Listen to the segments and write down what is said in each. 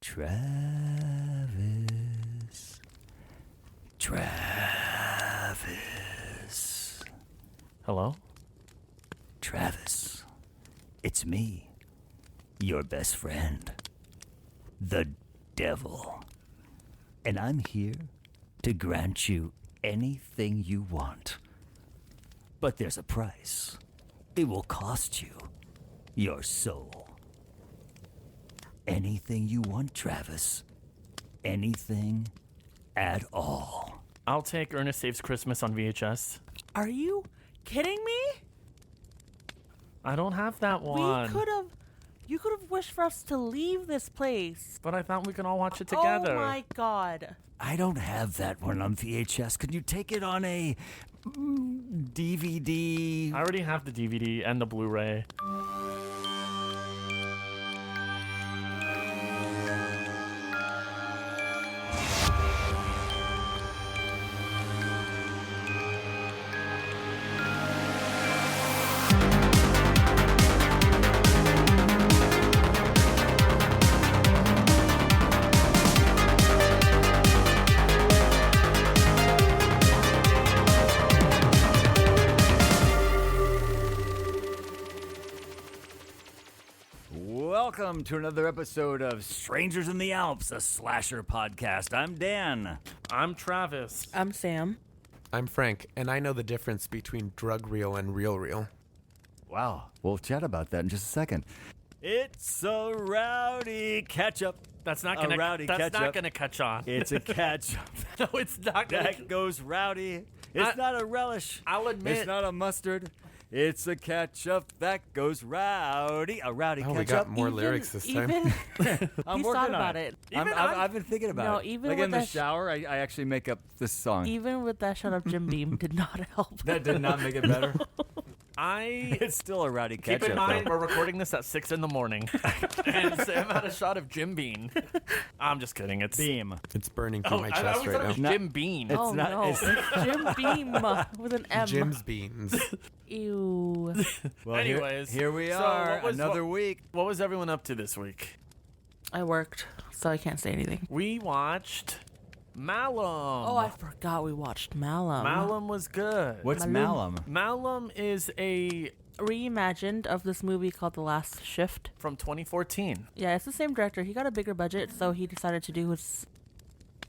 Travis. Travis. Hello? Travis. It's me, your best friend, the devil. And I'm here to grant you anything you want. But there's a price. It will cost you your soul. Anything you want, Travis. Anything at all. I'll take Ernest Saves Christmas on VHS. Are you kidding me? I don't have that one. You could have wished for us to leave this place. But I thought we could all watch it together. Oh my god. I don't have that one on VHS. Could you take it on a DVD? I already have the DVD and the Blu-ray. Welcome to another episode of Strangers in the Alps, a slasher podcast. I'm Dan. I'm Travis. I'm Sam. I'm Frank, and I know the difference between drug reel and real reel. Wow, we'll chat about that in just a second. It's a rowdy catch-up. That's not gonna catch on. It's a catch-up. No, it's not gonna. That goes rowdy. It's not a relish. I'll admit. It's not a mustard. It's a ketchup that goes rowdy. A rowdy Oh, ketchup. we got more lyrics this time. I'm He's working thought on about it. I've been thinking about it. even like with in the that shower, I actually make up this song. Even with that shut up Jim Beam did not help. That did not make it better. It's still a rowdy ketchup. keep in mind though. we're recording this at 6 a.m. and Sam had a shot of Jim Bean. I'm just kidding. It's Beam. It's burning through my I chest always thought it right was now. Jim Bean. Oh not- no, it's- it's Jim Beam with an M. Jim's beans. Ew. Well, Anyways, here we so are. what was- Another week. What was everyone up to this week? I worked, so I can't say anything. We watched Malum. Oh, I forgot we watched Malum. Malum was good. What's Malum? Malum is a Reimagined of this movie called The Last Shift. from 2014. Yeah, it's the same director. He got a bigger budget, so he decided to do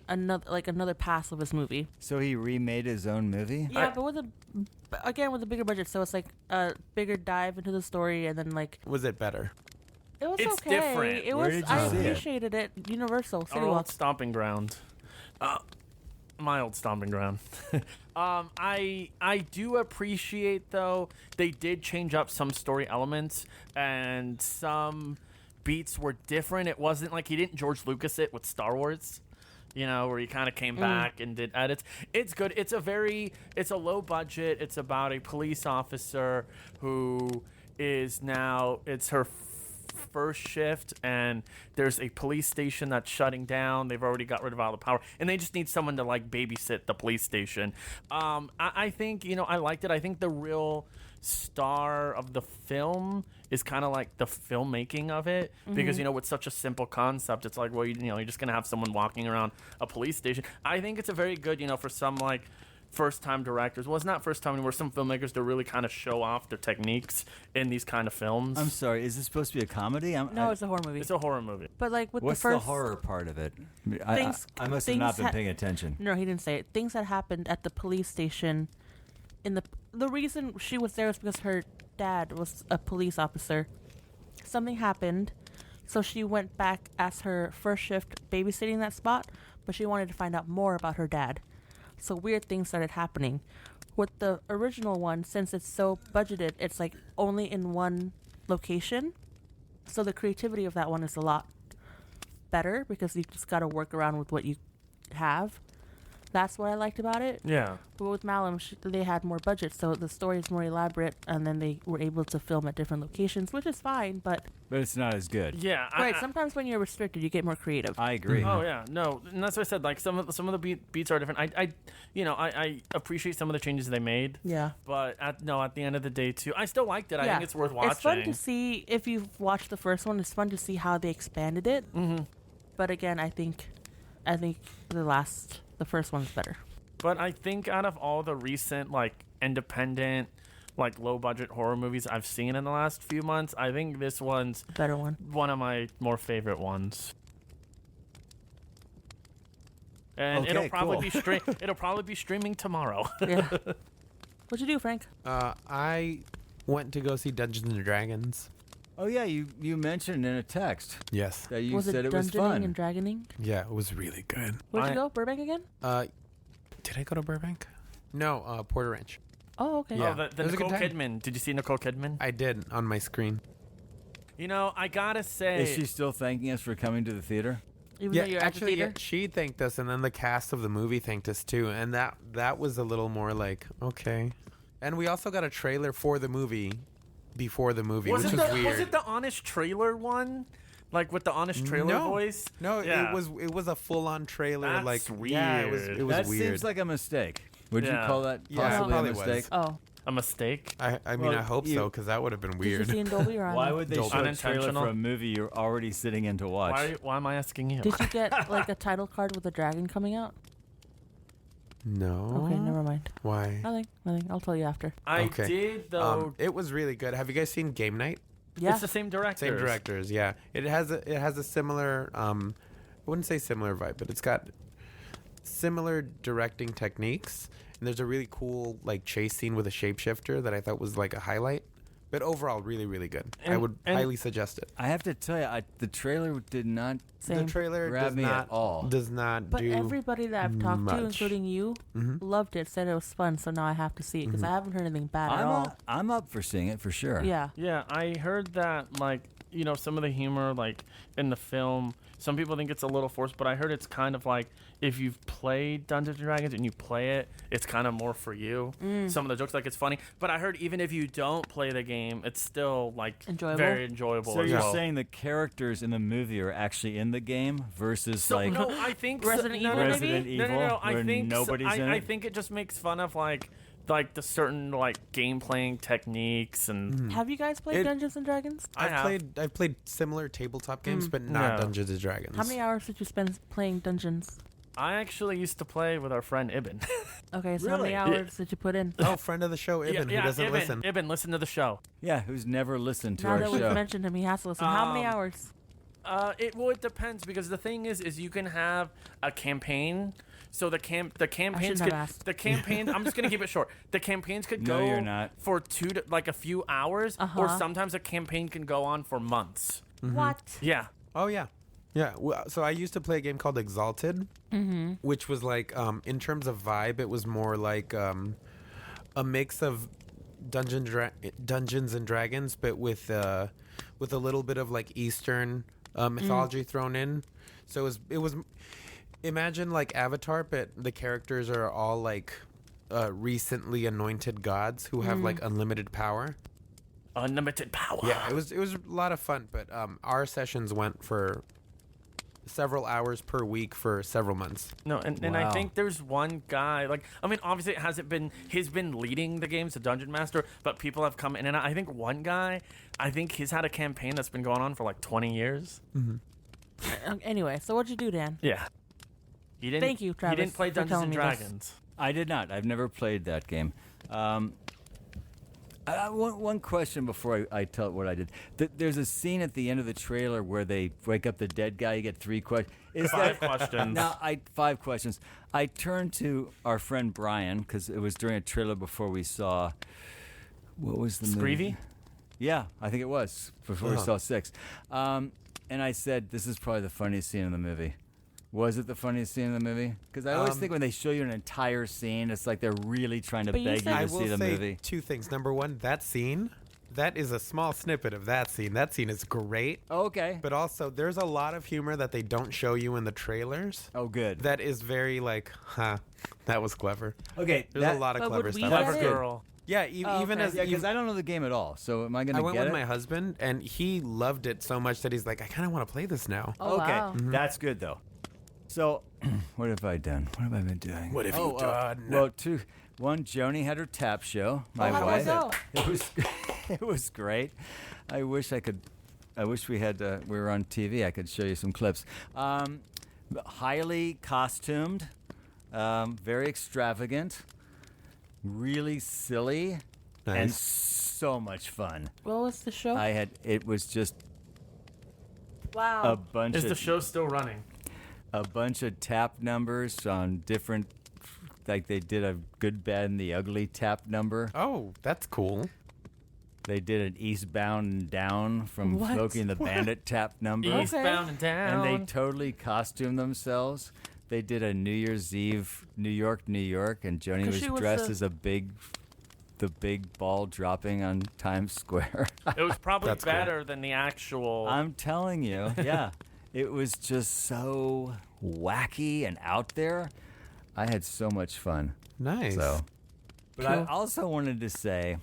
another pass of his movie. So he remade his own movie? Yeah, but with a bigger budget, so it's like a bigger dive into the story, and then like Was it better? it was It's okay. different. It Where was. did you I see it? appreciated it. Universal City Our old Walk. stomping ground. My old stomping ground. I do appreciate, though, they did change up some story elements, and some beats were different. It wasn't like he didn't George Lucas it with Star Wars, you know, where he kind of came back and did edits. It's good. It's a low budget. It's about a police officer who is now, it's her first shift, and there's a police station that's shutting down. They've already got rid of all the power, and they just need someone to like babysit the police station. I think, you know, I liked it. I think the real star of the film is kind of like the filmmaking of it, because, you know, with such a simple concept, it's like, well, you know, you're just gonna have someone walking around a police station. I think it's a very good, you know, for some like first-time directors. Well, it's not first-time anymore. Some filmmakers to really kind of show off their techniques in these kind of films. I'm sorry, is this supposed to be a comedy? No, it's a horror movie. It's a horror movie. But like with What's the first horror part of it? I must have things not been paying attention. No, he didn't say it. Things that happened at the police station. The reason she was there was because her dad was a police officer. Something happened, so she went back as her first shift babysitting that spot, but she wanted to find out more about her dad. So weird things started happening. With the original one, since it's so budgeted, it's like only in one location. So the creativity of that one is a lot better because you just got to work around with what you have. That's what I liked about it. Yeah. But with Malum, they had more budget, so the story is more elaborate, and then they were able to film at different locations, which is fine, but it's not as good. Yeah. right, sometimes when you're restricted, you get more creative. I agree. Oh yeah, no, and that's what I said. Like some of the beats are different. I appreciate some of the changes they made. Yeah. But at the end of the day, too, I still liked it. I Yeah. think it's worth watching. It's fun to see, if you've watched the first one, it's fun to see how they expanded it. Mm-hmm. but again, I think the first one's better. But I think out of all the recent like independent, like low budget horror movies I've seen in the last few months, I think this one's Better one. one of my more favorite ones. And Okay, it'll probably cool. it'll probably be streaming tomorrow. Yeah. What'd you do, Frank? I went to go see Dungeons and Dragons. Oh yeah, you mentioned in a text Yes. that you Was said it it was dungeoning fun. and dragoning? Yeah, it was really good. Where'd you I- go? Burbank again? Did I go to Burbank? No, Porter Ranch. Oh, okay. Yeah. Oh, the it was a Nicole good time. Kidman. Did you see Nicole Kidman? I did on my screen. You know, I gotta say, Is she still thanking us for coming to the theater? Even though you're at the actually, theater? she thanked us, and then the cast of the movie thanked us too, and that was a little more like okay. And we also got a trailer for the movie before the movie, was which it was the weird. was it the Honest Trailer one, like with the Honest Trailer No. voice? No, Yeah. it was a full on trailer. That's like yeah, it was weird. That weird. seems like a mistake. Would Yeah. you call that Yeah, it possibly a probably was. mistake? Oh. A mistake. I mean, Well, I hope so, because that would have been Did you weird. see in Dolby or on? Why would they Dolby. show a trailer Unintentional. for a movie you're already sitting in to watch? Why am I asking you? Did you get like a title card with a dragon coming out? No. Okay, never mind. Why? Nothing. I'll tell you after. I Okay. did though. It was really good. Have you guys seen Game Night? Yeah. It's the same director. Same directors, yeah. It has a similar I wouldn't say similar vibe, but it's got similar directing techniques. And there's a really cool like chase scene with a shapeshifter that I thought was like a highlight. But overall, really, really good. I And- would and- highly suggest it. I have to tell you, the trailer did not Same. The trailer grab does me not at all. does not But do everybody that I've talked to, much. including you, loved it, said it was fun, so now I have to see it because I haven't heard anything bad at all. I'm up for seeing it for sure. Yeah. Yeah, I heard that like some of the humor like in the film. Some people think it's a little forced, but I heard it's kind of like if you've played Dungeons and Dragons and you play it, it's kind of more for you. Some of the jokes, like it's funny, but I heard even if you don't play the game, it's still like Enjoyable? very enjoyable. So as you're well. saying the characters in the movie are actually in the game versus So like no, I think Resident Evil, no, Resident maybe? Evil, No, I where think nobody's in I it? think it just makes fun of like the certain like game playing techniques and Have you guys played It- Dungeons and Dragons? I have. I've played similar tabletop games, but not No. Dungeons and Dragons. How many hours did you spend playing Dungeons? I actually used to play with our friend Ibn. Okay, so how Really? many hours did you put in? Oh, friend of the show, Ibn, who doesn't Ibn, listen. Ibn, listen to the show. yeah, who's never listened to Now our that we've show. mentioned him, he has to listen. How many Um, hours? It depends because the thing is you can have a campaign. So the campaigns shouldn't have could asked. the campaigns. I'm just gonna keep it short. The campaigns could No, go you're not. for like a few hours, or Uh-huh. sometimes a campaign can go on for months. What? Yeah. Oh yeah, yeah. So I used to play a game called Exalted, which was like, in terms of vibe, it was more like a mix of Dungeons and Dragons, but with a little bit of like Eastern mythology thrown in. So it was imagine like Avatar, but the characters are all like recently anointed gods who have like unlimited power. Unlimited power. Yeah, it was a lot of fun, but our sessions went for several hours per week for several months. No, and I Wow. think there's one guy, like, I mean, obviously it hasn't been, he's been leading the games, the Dungeon Master, but people have come in and out. I think one guy, he's had a campaign that's been going on for like 20 years. Anyway, so what'd you do, Dan? Yeah. He didn't, Thank you, He Travis, didn't play for Dungeons telling and me this. Dragons. I did not. I've never played that game. One question before I tell what I did. There's a scene at the end of the trailer where they wake up the dead guy. You get 3 questions. Five questions. Now, 5 questions. I turned to our friend Brian because it was during a trailer before we saw. What was the movie? Screevy? Yeah, I think it was before we Uh-huh. saw 6. And I said, "This is probably the funniest scene in the movie." Was it the funniest scene in the movie? Because I always think when they show you an entire scene, it's like they're really trying to But you beg you said- to I see will the say movie. 2 things. Number 1, that scene, that is a small snippet of that scene. That scene is great. Oh, okay. But also, there's a lot of humor that they don't show you in the trailers. Oh, good. That is very like, that was clever. Okay, There's a lot of But clever would we stuff. get Clever it? girl. Yeah, Oh, even okay. as Yeah, because I don't know the game at all. So am I going I to went get with it? my husband, and he loved it so much that he's like, I kind of want to play this now. Oh, okay, wow. that's good though. So, what have I done? What have I been doing? What have you done? Well, 2. 1, Joni had her tap show. My how wife. was It was it was great. I wish I could I wish we had. We were on TV. I could show you some clips. Highly costumed, very extravagant, really silly, and Nice. so much fun. What was the show? It was just a Wow. bunch Is of the show still running? a bunch of tap numbers on different. Like they did a good, bad, and the ugly tap number. Oh, that's cool. They did an Eastbound and Down from What? Smokey and the Bandit tap number. Eastbound and down. And they totally costumed themselves. They did a New Year's Eve, New York, and Joni 'Cause was she was dressed the- as the big ball dropping on Times Square. It was probably That's cool. better than the actual. I'm telling you, yeah. It was just so wacky and out there. I had so much fun. Nice. So, but I Cool. also wanted to say,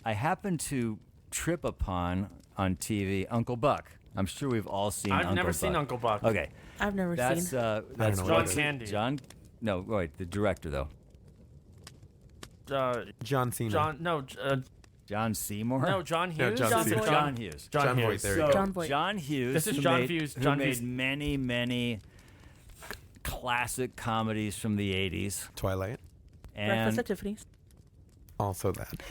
I happened to trip upon on TV Uncle Buck. I'm sure we've all seen. I've Uncle never Buck. seen Uncle Buck. Okay, I've never that's seen. that's know John what it is. Candy. John. No, wait, the director though. John Cena. John Seymour. John Hughes. No, John John Cena. Voight. John Hughes. John Voight, Hughes. there you So, go. John Voight. John Hughes. This is who John made, Hughes. Who John made Hughes. many classic comedies from the 80s. Twilight. Breakfast And at Tiffany's. Also that.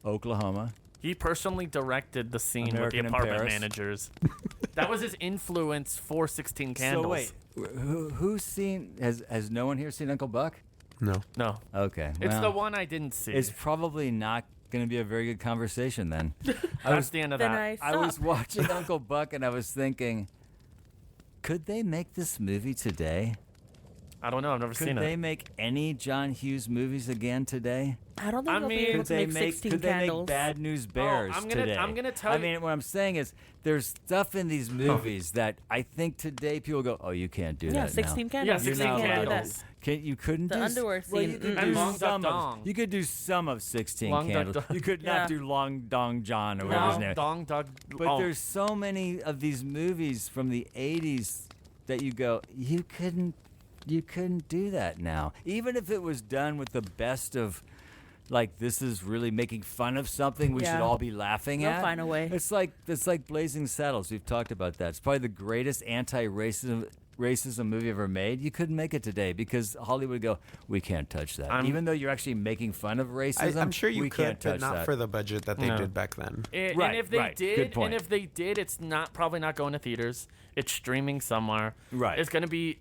Oklahoma. He personally directed the scene American in with the apartment Paris. managers. That was his influence for 16 Candles. So wait, who's seen? Has no one here seen Uncle Buck? No. No. Okay, It's well, the one I didn't see. It's probably not going to be a very good conversation then. That's the end of Then that. I I was stop. watching Uncle Buck and I was thinking, could they make this movie today? I don't know. I've never Could seen they it. make any John Hughes movies again today? I don't think I they'll mean, be able Could to they make make 16 could they candles. make Bad News Bears I'm gonna- today? I'm gonna tell I you- mean, what I'm saying is, there's stuff in these movies that I think today people go, "Oh, you can't do Yeah, that 16 now." candles. Yeah, You 16 can't do candles. that. You couldn't The do underwear well, you scene, could mm-mm. do Long some Duck of, Dong. you could do some of 16 Long Duck candles. Dong. You could not Yeah. do Long Dong John or whatever his name. Dong Dog. But oh, there's so many of these movies from the 80s that you go, you couldn't do that now. Even if it was done with the best of, like, this is really making fun of something we should Yeah. all be laughing They'll at. find a way. It's like Blazing Saddles. We've talked about that. It's probably the greatest anti-racism movie ever made. You couldn't make it today because Hollywood would go, we can't touch that. Even though you're actually making fun of racism, I'm sure you we could, can't but touch not that. for the budget that they No. did back then. Right, and if they right. Good did, point. and if they did, it's probably not going to theaters. It's streaming somewhere. Right. It's going to be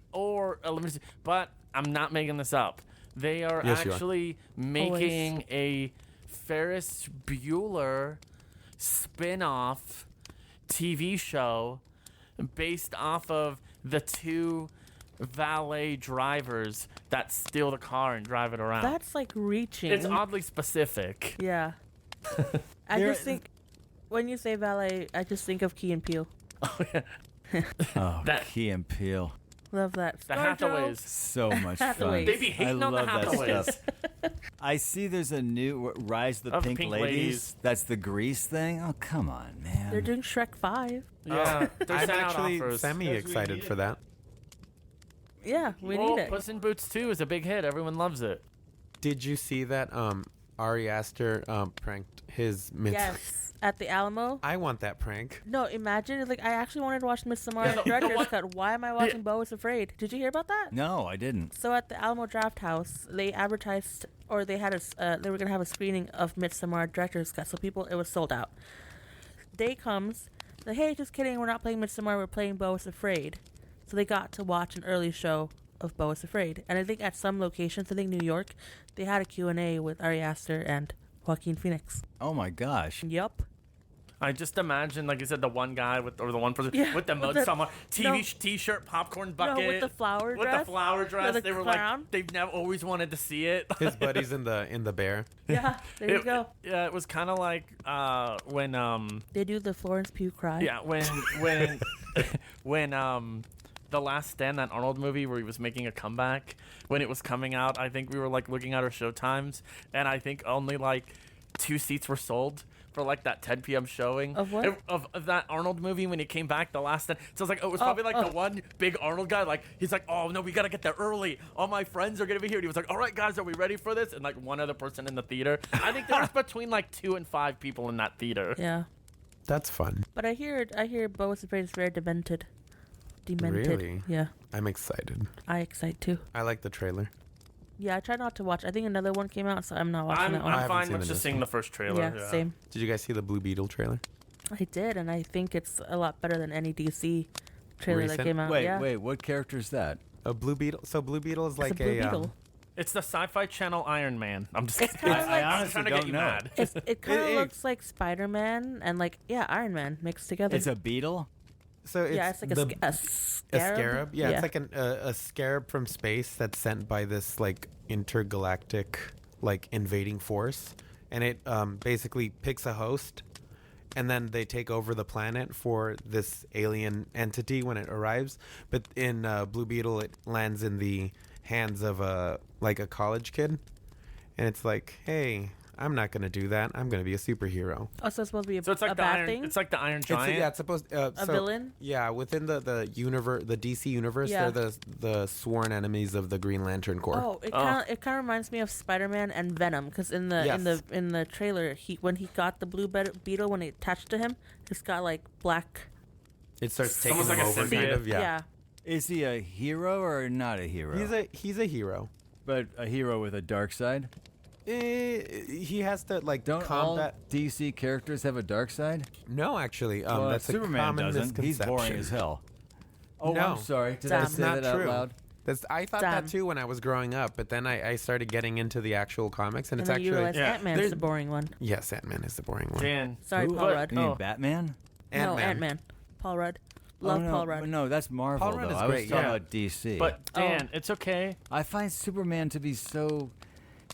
but I'm not making this up. They are Yes, you are. actually making a Ferris Bueller spin-off TV show based off of the two valet drivers that steal the car and drive it around. That's like reaching. It's oddly specific. Yeah. I There- just think when you say ballet, I just think of Key and Peele. Oh, That- Key and Peele. Love that. The Scarjo. Hathaways. So much fun. Hathaways. They be hating I on the love that Hathaways. stuff. I see there's a new Rise of the Of the Pink, Pink Ladies. Ladies. That's the Grease thing. Oh, come on, man. They're doing Shrek 5. Yeah, they're I'm sending out actually offers. semi-excited for that. Yeah, we Well, need it. Puss in Boots 2 is a big hit. Everyone loves it. Did you see that Ari Aster pranked his Yes. At the Alamo. I want that prank. No, imagine, like, I actually wanted to watch Midsommar Yeah, the Director's one- Cut. Why am I watching Beau is Afraid? Did you hear about that? No, I didn't. So at the Alamo Draft House, they advertised, or they had they were gonna have a screening of Midsommar Director's Cut. So it was sold out. Day comes, like, hey, just kidding, we're not playing Midsommar, we're playing Beau is Afraid. So they got to watch an early show of Beau is Afraid, and I think at some locations, I think New York, they had a Q&A with Ari Aster and Joaquin Phoenix. Oh my gosh. Yup. I just imagine, like you said, the one guy or the one person Yeah, with the with the- someone no. T-shirt, popcorn No, bucket, with the flower with dress. the flower dress. the They were crown. like, they've never always wanted to see it. His buddies in the bear. Yeah, there you go. Yeah, it was kind of like when They do the Florence Pugh cry. yeah when The Last Stand, that Arnold movie where he was making a comeback, when it was coming out, I think we were like looking at our show times, and I think only like 2 seats were sold for like that 10 p.m. showing Of what? of that Arnold movie when it came back, The Last Stand. So I was like, oh, it was probably like the one big Arnold guy. Like he's like, oh no, we gotta get there early. All my friends are gonna be here. And he was like, all right, guys, are we ready for this? And like one other person in the theater. I think there was between like 2 and 5 people in that theater. Yeah. That's fun. But I hear Bo is very demented. Really? Yeah, I'm excited. I excite too. I like the trailer. Yeah, I try not to watch. I think another one came out, so I'm not watching that one. I I'm haven't fine seen with the just new seeing one. the first trailer. Yeah, same. Did you guys see the Blue Beetle trailer? I did, and I think it's a lot better than any DC trailer that Recent? came out. Wait, yeah. wait, what character is that? A Blue Beetle. So Blue Beetle is It's like a blue a. beetle. It's the Sci-Fi Channel Iron Man. I'm just It's kidding. kinda like- I'm honestly trying to get don't you know. mad. It kind of It- looks like Spider-Man and Iron Man mixed together. It's a beetle? So it's yeah, it's like the, a a scarab. scarab. Yeah, it's like a scarab from space that's sent by this like intergalactic like invading force, and it basically picks a host, and then they take over the planet for this alien entity when it arrives. But in Blue Beetle, it lands in the hands of a college kid, and it's like, hey, I'm not gonna do that. I'm gonna be a superhero. Oh, so it's supposed to be a, So it's like a the bad Iron. thing. It's like the Iron It's, Giant. yeah, it's supposed a villain. Yeah, within the universe, the DC universe, Yeah. they're the sworn enemies of the Green Lantern Corps. Oh, it kind of reminds me of Spider-Man and Venom because in the Yes. in the trailer, when he got the blue beetle when it attached to him, it's got like black. It starts taking Almost him like a over, symbiote. kind of. Yeah. Yeah. Is he a hero or not a hero? He's a hero. But a hero with a dark side? He has to Don't combat. all DC characters have a dark side? No, actually, Well, that's Superman a common doesn't. He's boring misconception. as hell. Oh, No. I'm sorry. Did I Damn. say Not that true. out loud? I thought Damn. that too when I was growing up, but then I started getting into the actual comics, and And it's then you actually realize Yeah. Ant-Man's There's- the boring one. yes, Ant-Man is the boring one. Dan. Sorry, Who? Paul What? Rudd. You mean Oh. Batman? No, Ant-Man. Paul Rudd. Love oh, no, Paul Rudd. No, that's Marvel, Paul Rudd though. is I was great, talking yeah. about DC. But Dan, it's okay. I find Superman to be so...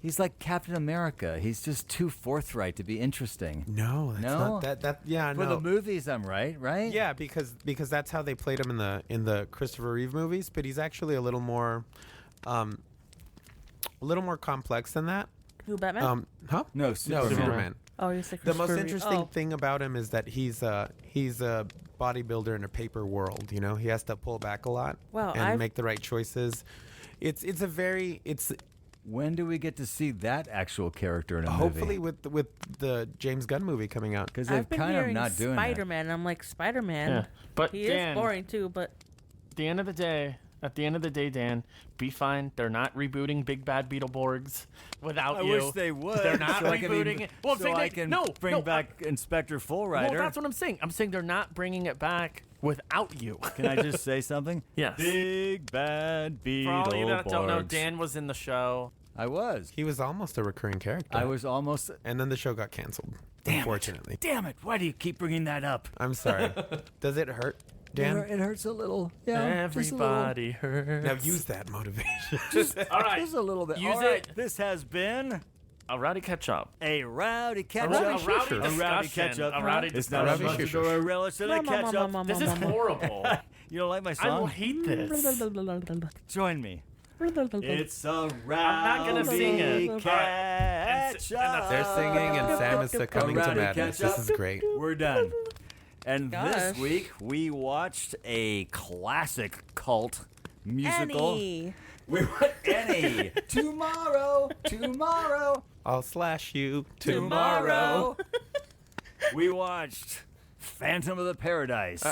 He's like Captain America. He's just too forthright to be interesting. No, that's No? not that. Yeah, For no. the movies, I'm right? Yeah, because that's how they played him in the Christopher Reeve movies. But he's actually a little more complex than that. Who, Batman? Huh? No, No, Superman. Superman. Oh, you're sick. The most interesting thing about him is that he's a bodybuilder in a paper world. You know, he has to pull back a lot Wow, and make the right choices. It's When do we get to see that actual character in a hopefully movie? with the James Gunn movie coming out. Because they're I've been kind of hearing not doing Spider-Man, and I'm like, Spider-Man. Yeah. But He Dan, is boring too, but at the end of the day, Dan, be fine. They're not rebooting Big Bad Beetleborgs without I you. wish they would. They're not so I can rebooting it. Well, I'm so saying I they- can no, bring no, back Inspector Well, Fullrider. that's what I'm saying. I'm saying they're not bringing it back without you. Can I just say something? Yes. Big bad For all you that don't know, Beetleborgs. Dan was in the show. I was. He was almost a recurring character. I was almost. and then the show got canceled. Unfortunately, Damn it! Why do you keep bringing that up? I'm sorry. Does it hurt, Dan? It hurts a little. Yeah, just a little. Everybody hurts. Now use that motivation. All right. Just a little bit. Use All right, it. This has been A rowdy catch up. a rowdy catch rowdy up. sure. discussion. A rowdy catch up. A rowdy It's not a Rowdy mustard sure. or a relish and a catch up. This is horrible. You don't like my I song? hate this. Join me. It's a rowdy not gonna sing it. catch And that's up. They're singing and Sam is succumbing to Rowdy madness. catch up. This is great. We're done. And this Gosh. week we watched a classic cult musical. Annie. We watched Annie. Tomorrow. I'll slash you Tomorrow. We watched Phantom of the Paradise.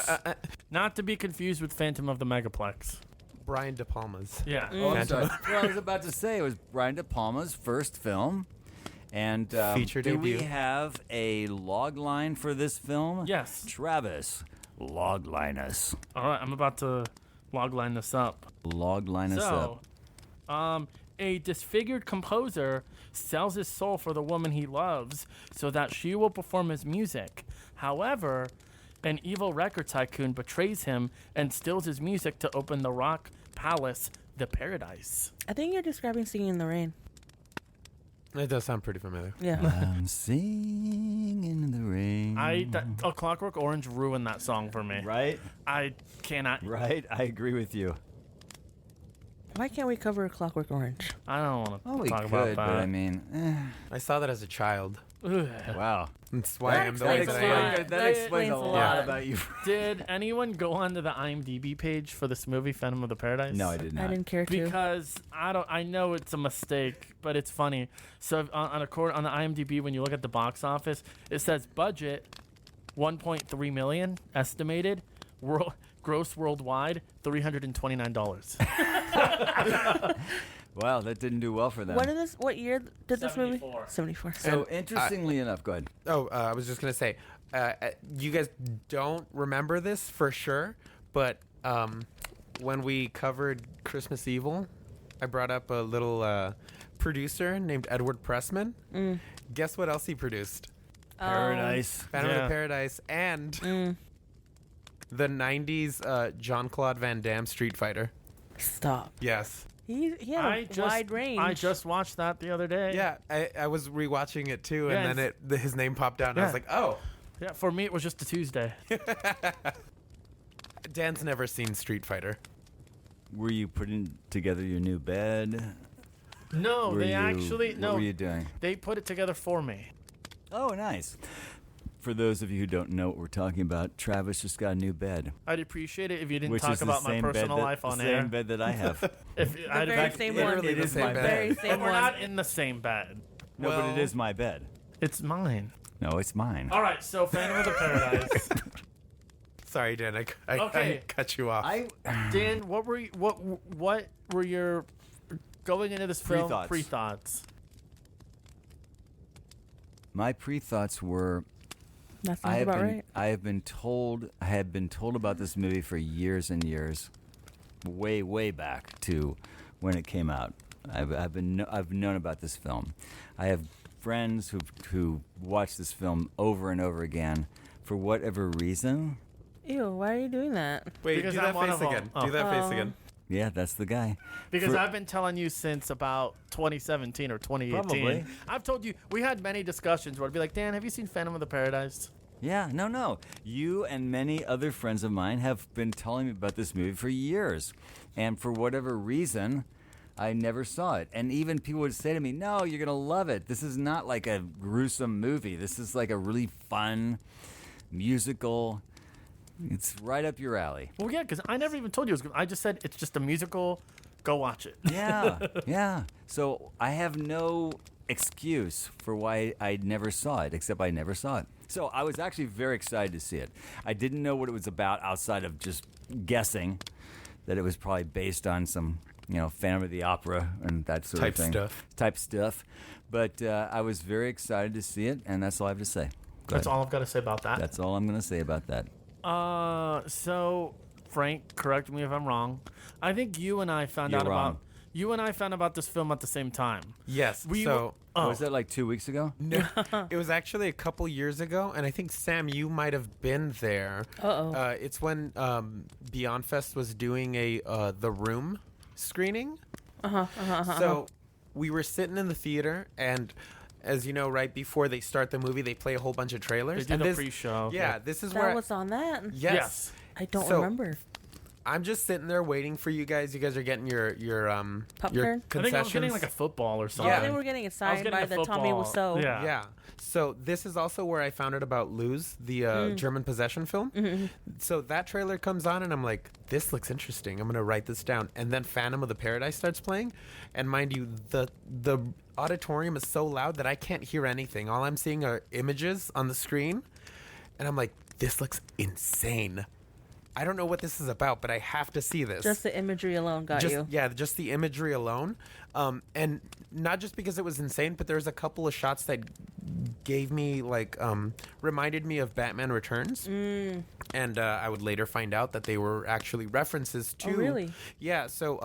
Not to be confused with Phantom of the Megaplex. Brian De Palma's. Yeah. Oh, I'm Phantom. sorry. Well, I was about to say it was Brian De Palma's first film. And Feature do we debut. have a log line for this film? Yes. Travis, log line us. All right. I'm about to log line this up. Log line us So, up. a disfigured composer sells his soul for the woman he loves so that she will perform his music. However, an evil record tycoon betrays him and steals his music to open the rock palace, the Paradise. I think you're describing Singing in the Rain. It does sound pretty familiar. Yeah. I'm singing in the rain. A Clockwork Orange ruined that song for me. Right? I cannot. Right? I agree with you. Why can't we cover Clockwork Orange? I don't want Oh, to we talk could, about but I that. mean, I saw that as a child. Ugh. wow. That's why I'm the That way that I am. explains- That explains a lot lot. about you. Did anyone go onto the IMDb page for this movie, Phantom of the Paradise? No, I did not. I didn't care to. Because I know it's a mistake, but it's funny. So on the IMDb, when you look at the box office, it says budget 1.3 million estimated. Gross worldwide, $329. Wow, that didn't do well for them. What year did this movie? 74. 74. So interestingly enough, go ahead. I was just gonna say, you guys don't remember this for sure, but when we covered Christmas Evil, I brought up a little producer named Edward Pressman. Guess what else he produced? Paradise. Phantom of the Paradise and the '90s Jean-Claude Van Damme Street Fighter. Stop. Yes. He had a wide range. I just watched that the other day. Yeah, I was rewatching it too, and Yeah, then his name popped out, and I was Yeah. like, oh. Yeah, for me, it was just a Tuesday. Dan's never seen Street Fighter. Were you putting together your new bed? No, What were you doing? They put it together for me. Oh, nice. For those of you who don't know what we're talking about, Travis just got a new bed. I'd appreciate it if you didn't Which talk is the about my same personal bed life on the air. same bed that I have. If I'd very have- same Literally one. the same my bed. Very But same we're one. not in the same bed. No, but Well- it is my bed. It's mine. No, it's mine. All right, so Phantom of the Paradise. Sorry, Dan, I Okay. cut you off. Dan, what were your going into this film Pre-thoughts. pre-thoughts? My pre-thoughts were That sounds about right. I have been told about this movie for years and years, way back to when it came out. I've known about this film. I have friends who watched this film over and over again for whatever reason. Ew, why are you doing that? Wait, Because do I'm that one face of them. again. Oh. Do that face again. Yeah, that's the guy. Because For- I've been telling you since about 2017 or 2018. Probably. I've told you, we had many discussions where I'd be like, Dan, have you seen Phantom of the Paradise? Yeah, no. You and many other friends of mine have been telling me about this movie for years. And for whatever reason, I never saw it. And even people would say to me, no, you're going to love it. This is not like a gruesome movie. This is like a really fun musical. It's right up your alley. Well, yeah, because I never even told you it was good. I just said it's just a musical. Go watch it. Yeah. So I have no excuse for why I never saw it, except I never saw it. So I was actually very excited to see it. I didn't know what it was about outside of just guessing that it was probably based on some, Phantom of the Opera and that sort Type of thing. Type stuff. But I was very excited to see it, and that's all I have to say. Go That's ahead. all I've got to say about that. That's all I'm going to say about that. So Frank, correct me if I'm wrong. I think you and I found You're out wrong. about this film at the same time. Yes. We so Was that like 2 weeks ago? no, it was actually a couple years ago, and I think Sam, you might have been there. Uh-oh. It's when Beyond Fest was doing a The Room screening. So we were sitting in the theater, and as you know, right before they start the movie, they play a whole bunch of trailers. They did and a pre-show. Yeah, this is That where was on that? yes. I don't So, remember. I'm just sitting there waiting for you guys. You guys are getting your Popcorn? I think I was concessions. getting like a football or Oh, something. Yeah. they were getting it I was signed getting by a the Tommy football. Wiseau. Yeah. Yeah. So this is also where I found out about Luz, the German possession film. So that trailer comes on, and I'm like, this looks interesting. I'm going to write this down. And then Phantom of the Paradise starts playing. And mind you, the auditorium is so loud that I can't hear anything. All I'm seeing are images on the screen. And I'm like, this looks insane. I don't know what this is about, but I have to see this. Just the imagery alone got you. Yeah, just the imagery alone. And not just because it was insane, but there's a couple of shots that gave me, reminded me of Batman Returns. And I would later find out that they were actually references to. Oh, really? Yeah, so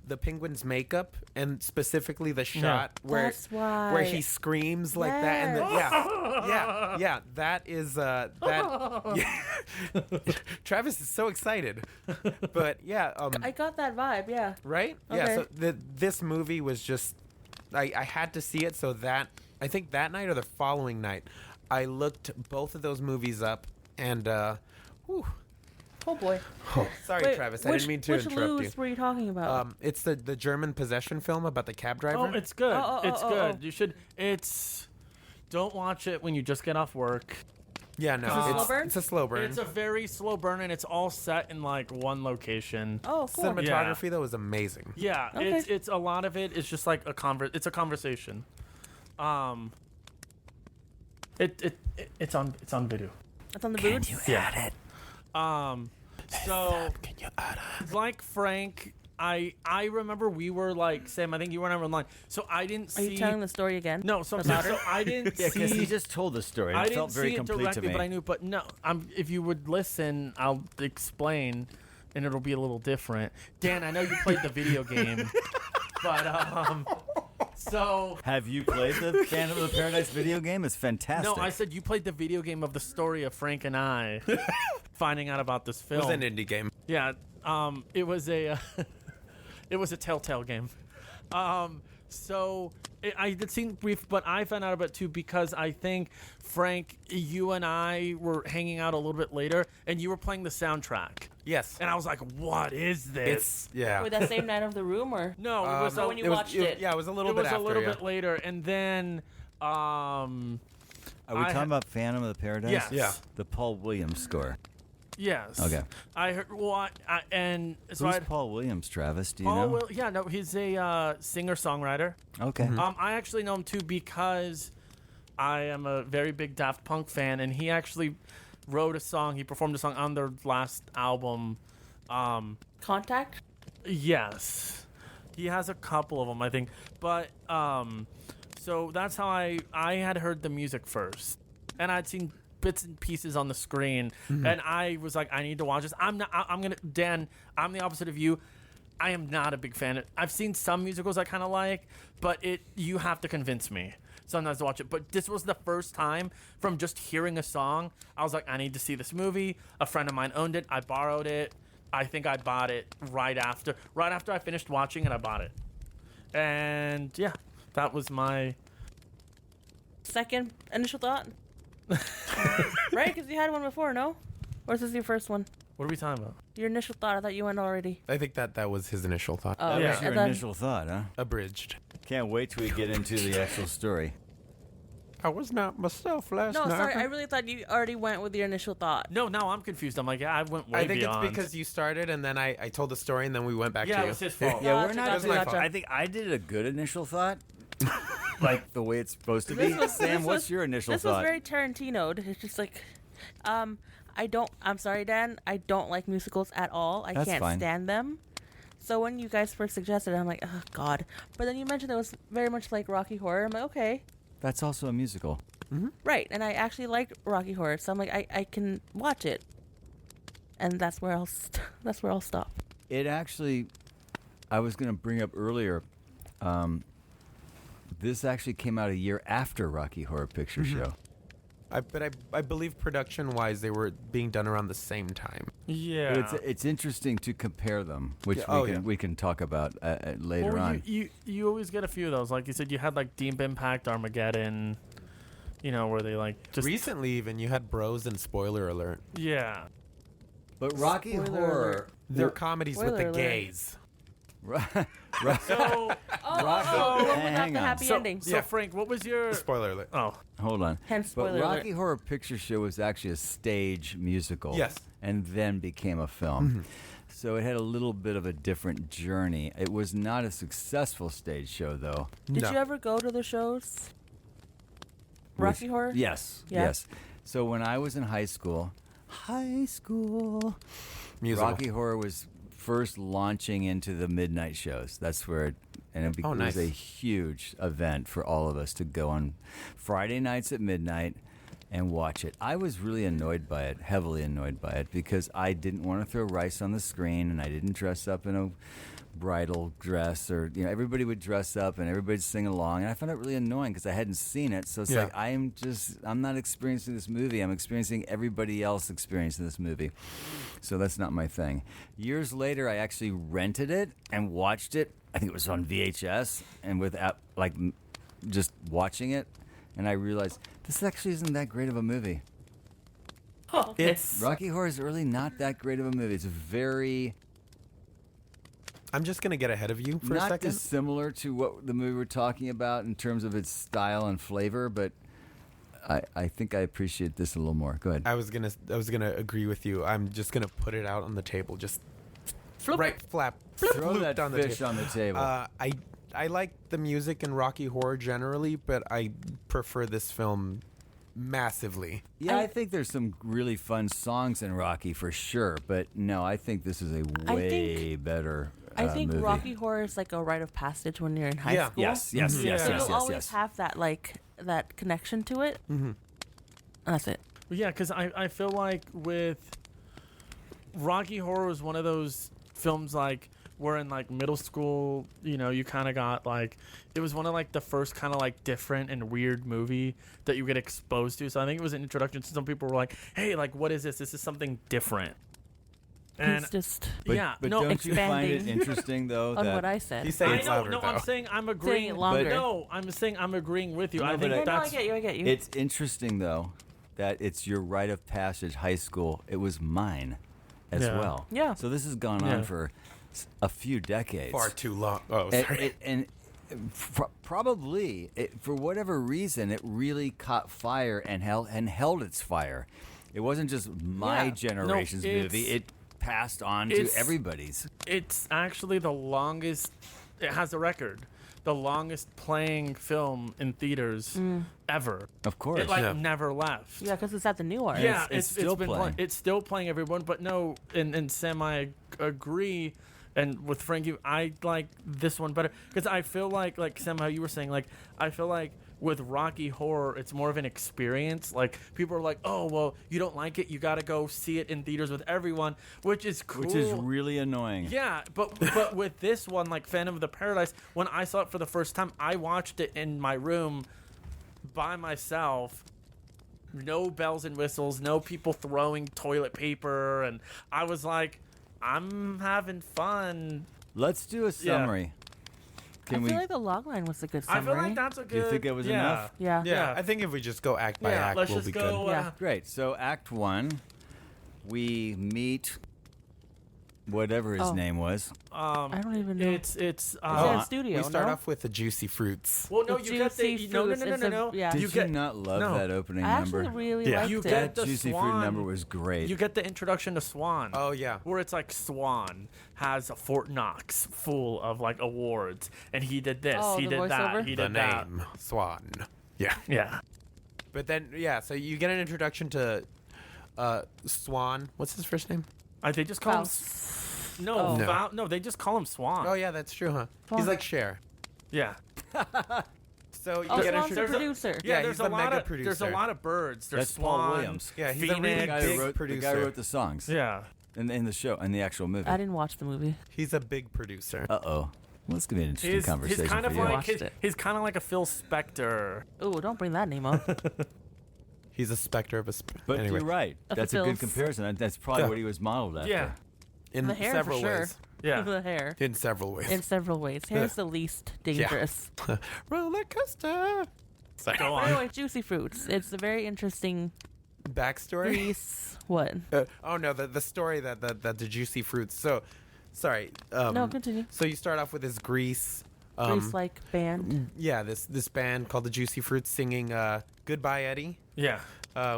the Penguin's makeup, and specifically the shot where That's why. where he screams like that. And yeah, that is that. Yeah. Travis is so excited, but yeah, I got that vibe, yeah. right? Yeah. Okay. So this movie was just, I had to see it. So that, I think that night or the following night, I looked both of those movies up, and whew. Oh, boy. Sorry, Wait, Travis, I didn't mean to which interrupt Luz were you talking about? you. It's the German possession film about the cab driver. Oh, it's good. It's good. oh. You should. Don't watch it when you just get off work. yeah, no, Is it a slow burn? it's a slow burn. It's a very slow burn, and it's all set in like one location. Oh, cool. Cinematography though was amazing. Yeah, Okay. it's a lot of it is just like it's a conversation. It's on video. That's on the Can boots. you Yeah. add it? So Can you add like Frank, I remember we were like Sam. I think you and I were online. So I didn't Are see. you telling the story again? No, so, About so her? I didn't Yeah, because see. he just told the story. I It didn't felt very see it complete directly, to me. but I knew. But no, if you would listen, I'll explain, and it'll be a little different. Dan, I know you played the video game, but so Have you played the Phantom of the Paradise video game? It's fantastic. no, I said you played the video game of the story of Frank and I finding out about this It film. was an indie game. Yeah, it was a it was a Telltale game. I did see brief, but I found out about it too because I think Frank, you and I were hanging out a little bit later, and you were playing the soundtrack, Yes. and I was like, "What is this?" Yeah. Wait, that same night of the room, or No, it was when you it was, watched it. Yeah, it was a little it bit was after. a little yeah. bit later, and then Are we I talking ha- about Phantom of the Paradise? yes, Yeah. The Paul Williams score. yes. Okay. I heard. Well, and so Who's I. Paul Williams, Travis? Do you Paul know? Will, yeah, no, he's a singer-songwriter. Okay. I actually know him too because I am a very big Daft Punk fan, and he actually wrote a song. He performed a song on their last album. Contact. Yes, he has a couple of them, I think. But so that's how I had heard the music first, and I'd seen bits and pieces on the screen, and I was like, I need to watch this. I'm gonna Dan. I'm the opposite of you. I am not a big fan. I've seen some musicals I kind of like, but you have to convince me sometimes to watch it. But this was the first time from just hearing a song, I was like, I need to see this movie. A friend of mine owned it. I borrowed it. I think I bought it right after I finished watching it. I bought it, and yeah, that was my Second initial thought. Right? Because you had one before, no? Or is this your first one? What are we talking about? Your initial thought. I thought you went already. I think that was his initial thought. Oh, That yeah. was your I thought- initial thought, huh? Abridged. Can't wait till we get into the actual story. I was not myself last No, night. sorry. I really thought you already went with your initial thought. No, now I'm confused. I'm like, yeah, I went way I think beyond. it's because you started and then I told the story and then we went back yeah, to it you. was his fault. Yeah, we're Gotcha, not. gotcha, It was my gotcha. fault. I think I did a good initial thought, like the way it's supposed to be. This Sam, was- what's your initial This thought? was very Tarantino'd. It's just like, I'm sorry, Dan. I don't like musicals at all. I That's can't fine. stand them. So when you guys first suggested it, I'm like, oh, God. But then you mentioned it was very much like Rocky Horror. I'm like, okay. That's also a musical. Right. And I actually like Rocky Horror. So I'm like, I can watch it. And that's where I'll stop. It actually, I was going to bring up earlier. This actually came out a year after Rocky Horror Picture Show. But I believe production-wise, they were being done around the same time. Yeah. But it's interesting to compare them, which Yeah, we can talk about later Well, on. you always get a few of those. Like you said, you had like Deep Impact, Armageddon, where they like just Recently, even, you had Bros and Spoiler Alert. yeah. But Rocky Spoiler Horror, alert. They're comedies with Spoiler the alert. gays. So Oh, Rocky- the one without hang the on. happy so, ending. so Frank, what was your Spoiler Alert. oh hold on. Hence, But spoiler Rocky alert. Horror Picture Show was actually a stage musical. Yes. And then became a film. So it had a little bit of a different journey. It was not a successful stage show, though. Did No. you ever go to the shows? Rocky Which- Horror? Yes. Yeah. Yes. So when I was in high school, Musical. Rocky Horror was first launching into the midnight shows. That's where it Oh, was nice. a huge event for all of us to go on Friday nights at midnight and watch it. I was really annoyed by it, heavily annoyed by it, because I didn't want to throw rice on the screen and I didn't dress up in a bridal dress, or everybody would dress up and everybody'd sing along, and I found it really annoying because I hadn't seen it. So it's Yeah. like I'm not experiencing this movie. I'm experiencing everybody else experiencing this movie. So that's not my thing. Years later, I actually rented it and watched it. I think it was on VHS, and without just watching it, and I realized this actually isn't that great of a movie. Oh, okay. It's. Rocky Horror is really not that great of a movie. It's very I'm just gonna get ahead of you for a not second. dissimilar to what the movie we're talking about in terms of its style and flavor, but I think I appreciate this a little more. Go ahead. I was gonna agree with you. I'm just gonna put it out on the table. Just right flap. Throw floop that down the fish table. on the table. I like the music in Rocky Horror generally, but I prefer this film massively. Yeah, I think there's some really fun songs in Rocky for sure, but no, I think this is a way better I think movie. Rocky Horror is like a rite of passage when you're in high Yeah. school. Yes, yes, Mhm. yes, Yeah. So yes, you'll yes, always yes. have that connection to it. Mm-hmm. That's it. Yeah, because I feel like with Rocky Horror was one of those films like where in like middle school, you kind of got like it was one of like the first kind of like different and weird movie that you get exposed to. So I think it was an introduction to some people were like, hey, like what is this? This is something different. And It's just But, yeah, but no, don't you find it expanding interesting though on that what I said. He's saying I it's know, louder, no, though. I'm saying I'm Saying agreeing. it longer. No, I'm saying I'm agreeing with you. No, I but think I- no, I that's get you. it's interesting though that it's your rite of passage high school. It was mine as Yeah. well. Yeah. So this has gone Yeah. on for a few decades. Far too long. Oh, And, sorry. probably for whatever reason, it really caught fire and held its fire. It wasn't just my Yeah. generation's No, movie. it's- It passed on to it's- everybody's. it's actually the longest. It has a record, the longest playing film in theaters ever. Of course. It like Yeah. never left. Yeah, because it's at the new art. Yeah, it's still been playing. It's still playing, everyone. But no, and Sam, I agree. And with Frankie, I like this one better because I feel like Sam, how you were saying, like I feel like with Rocky Horror, it's more of an experience. Like people are like, oh well, you don't like it, you got to go see it in theaters with everyone, which is cool. Which is really annoying. Yeah, but with this one, like Phantom of the Paradise, when I saw it for the first time, I watched it in my room by myself. No bells and whistles, no people throwing toilet paper, and I was like, I'm having fun. Let's do a summary. I Can feel we? like the log line was a good I summary. feel like that's a good. Do you think it was yeah. enough? yeah. yeah, I think if we just go act by Yeah, act, let's we'll just be go. good. Yeah. Great. So Act 1, we meet whatever his Oh. name was. I don't even know. It's Is it Oh, a studio? We start no? off with the juicy fruits. well, no, The you get the juicy no, fruits, no, it's no, a- no. yeah. Did You you, get not love no. that opening I number? actually really Yeah. liked You it. get That the Juicy Swan. Fruit number was great. You get the introduction to Swan. Oh yeah. Where it's like Swan has a Fort Knox full of like awards, and he did this, Oh, he the did that, voiceover? he The did that. name Swan. Yeah. Yeah. But then so you get an introduction to Swan. What's his first name? They just call him. Faust. No, Oh. No. they just call him Swan. Oh yeah, that's true, huh? Swan. He's like Cher. Yeah. So you Oh, get Swan's the introduced. producer. Yeah, there's he's a the lot mega of there's a producer. lot of birds. There's That's Paul Swan, Williams. Yeah, he's a really Phoenix. The guy, big who wrote, the guy producer. who wrote the songs Yeah. in the show, in the actual movie. I didn't watch the movie. He's a big producer. Uh-oh. Well, this could be an interesting conversation He's kind for of you. like Watched it. he's kind of like a Phil Spector. Oh, don't bring that name up. He's a specter of a. But anyway, you're right. Of That's the a good Phils. comparison. That's probably Yeah. what he was modeled after. Yeah. in The hair, for several sure. ways. Yeah. The hair. In several ways. In several ways. Hair's the least dangerous. Roller coaster. Sorry. Go on. Anyway, Juicy Fruits. It's a very interesting Backstory. Grease. What? Oh no, the story that the juicy fruits. So, sorry. No, continue. So you start off with this Grease. Grease-like band. Yeah, this band called the Juicy Fruits singing "Goodbye Eddie," Yeah.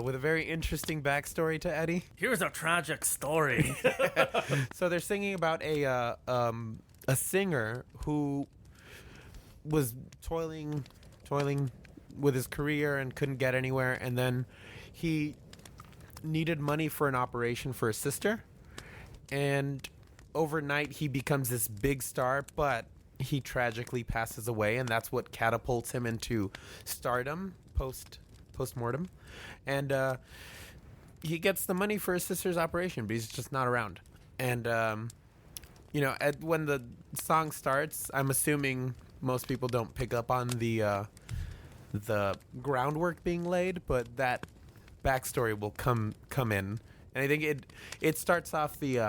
with a very interesting backstory to Eddie. Here's a tragic story. So they're singing about a singer who was toiling with his career and couldn't get anywhere, and then he needed money for an operation for his sister, and overnight he becomes this big star, but he tragically passes away, and that's what catapults him into stardom post-mortem, and he gets the money for his sister's operation, but he's just not around. And when the song starts, I'm assuming most people don't pick up on the groundwork being laid, but that backstory will come in, and I think it starts off the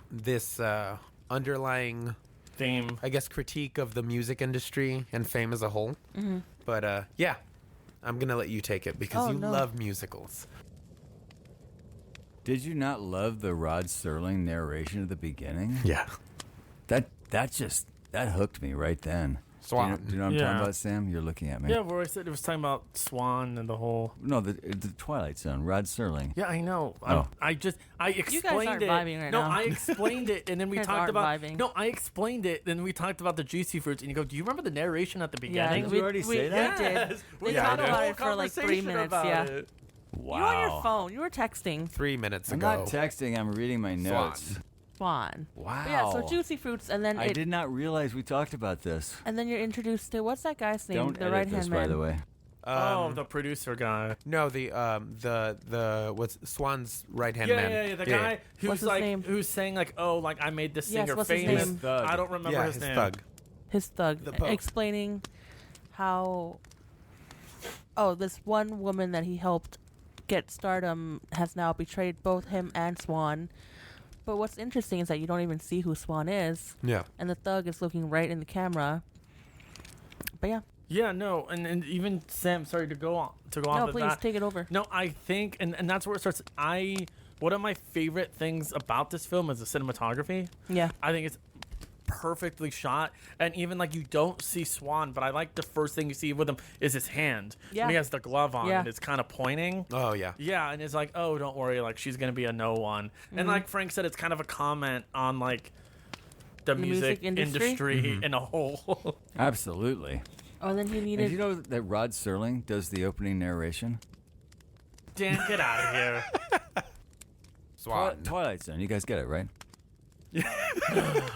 this underlying, Theme. I guess, critique of the music industry and fame as a whole. Mm-hmm. But yeah, I'm gonna let you take it because Oh, you no. love musicals. Did you not love the Rod Serling narration at the beginning? Yeah. That hooked me right then. Swan. Do you know what I'm Yeah. talking about, Sam? You're looking at me. Yeah, where I said it was talking about Swan and the whole. No, the Twilight Zone. Rod Serling. Yeah, I know. Oh. I explained guys aren't it. vibing right no, now. I explained it, and then we You guys talked aren't about. vibing. No, I explained it, then we talked about the juicy fruits, and you go, "Do you remember the narration at the Yeah, beginning?" Did you already say that? We did. Yes. We Yeah, I talked know. about Whole it for like 3 conversation minutes. about Yeah. it. Wow. You were on your phone. You were texting. 3 minutes I'm ago. not texting. I'm reading my notes. Swan. Wow. But yeah, so juicy fruits, and then I did not realize we talked about this. and then you're introduced to what's that guy's name? Don't the edit right this, hand by man. the way. The producer guy. No, the what's Swan's right hand Yeah, man. yeah, yeah. The guy who's What's his like name? who's saying like, "Oh, like I made this Yes, singer what's his famous." name? Thug. I don't remember Yeah, his his name. thug. His thug, The Pope. explaining how this one woman that he helped get stardom has now betrayed both him and Swan. But what's interesting is that you don't even see who Swan is, Yeah. and the thug is looking right in the camera. But yeah, Yeah, no, and even Sam. Sorry to go off no, of please that. take it over. No, I think, and that's where it starts. One of my favorite things about this film is the cinematography. Yeah, I think it's perfectly shot, and even like you don't see Swan, but I like the first thing you see with him is his hand Yeah. when he has the glove on Yeah. and it's kind of pointing. Oh yeah. Yeah, and it's like, oh, don't worry, like she's gonna be a no one. And like Frank said, it's kind of a comment on like the music music industry in a whole. Absolutely. Oh, and then he And needed. do you know that Rod Serling does the opening narration? Dan, get out of here. Swan. Twilight Zone. You guys get it, right?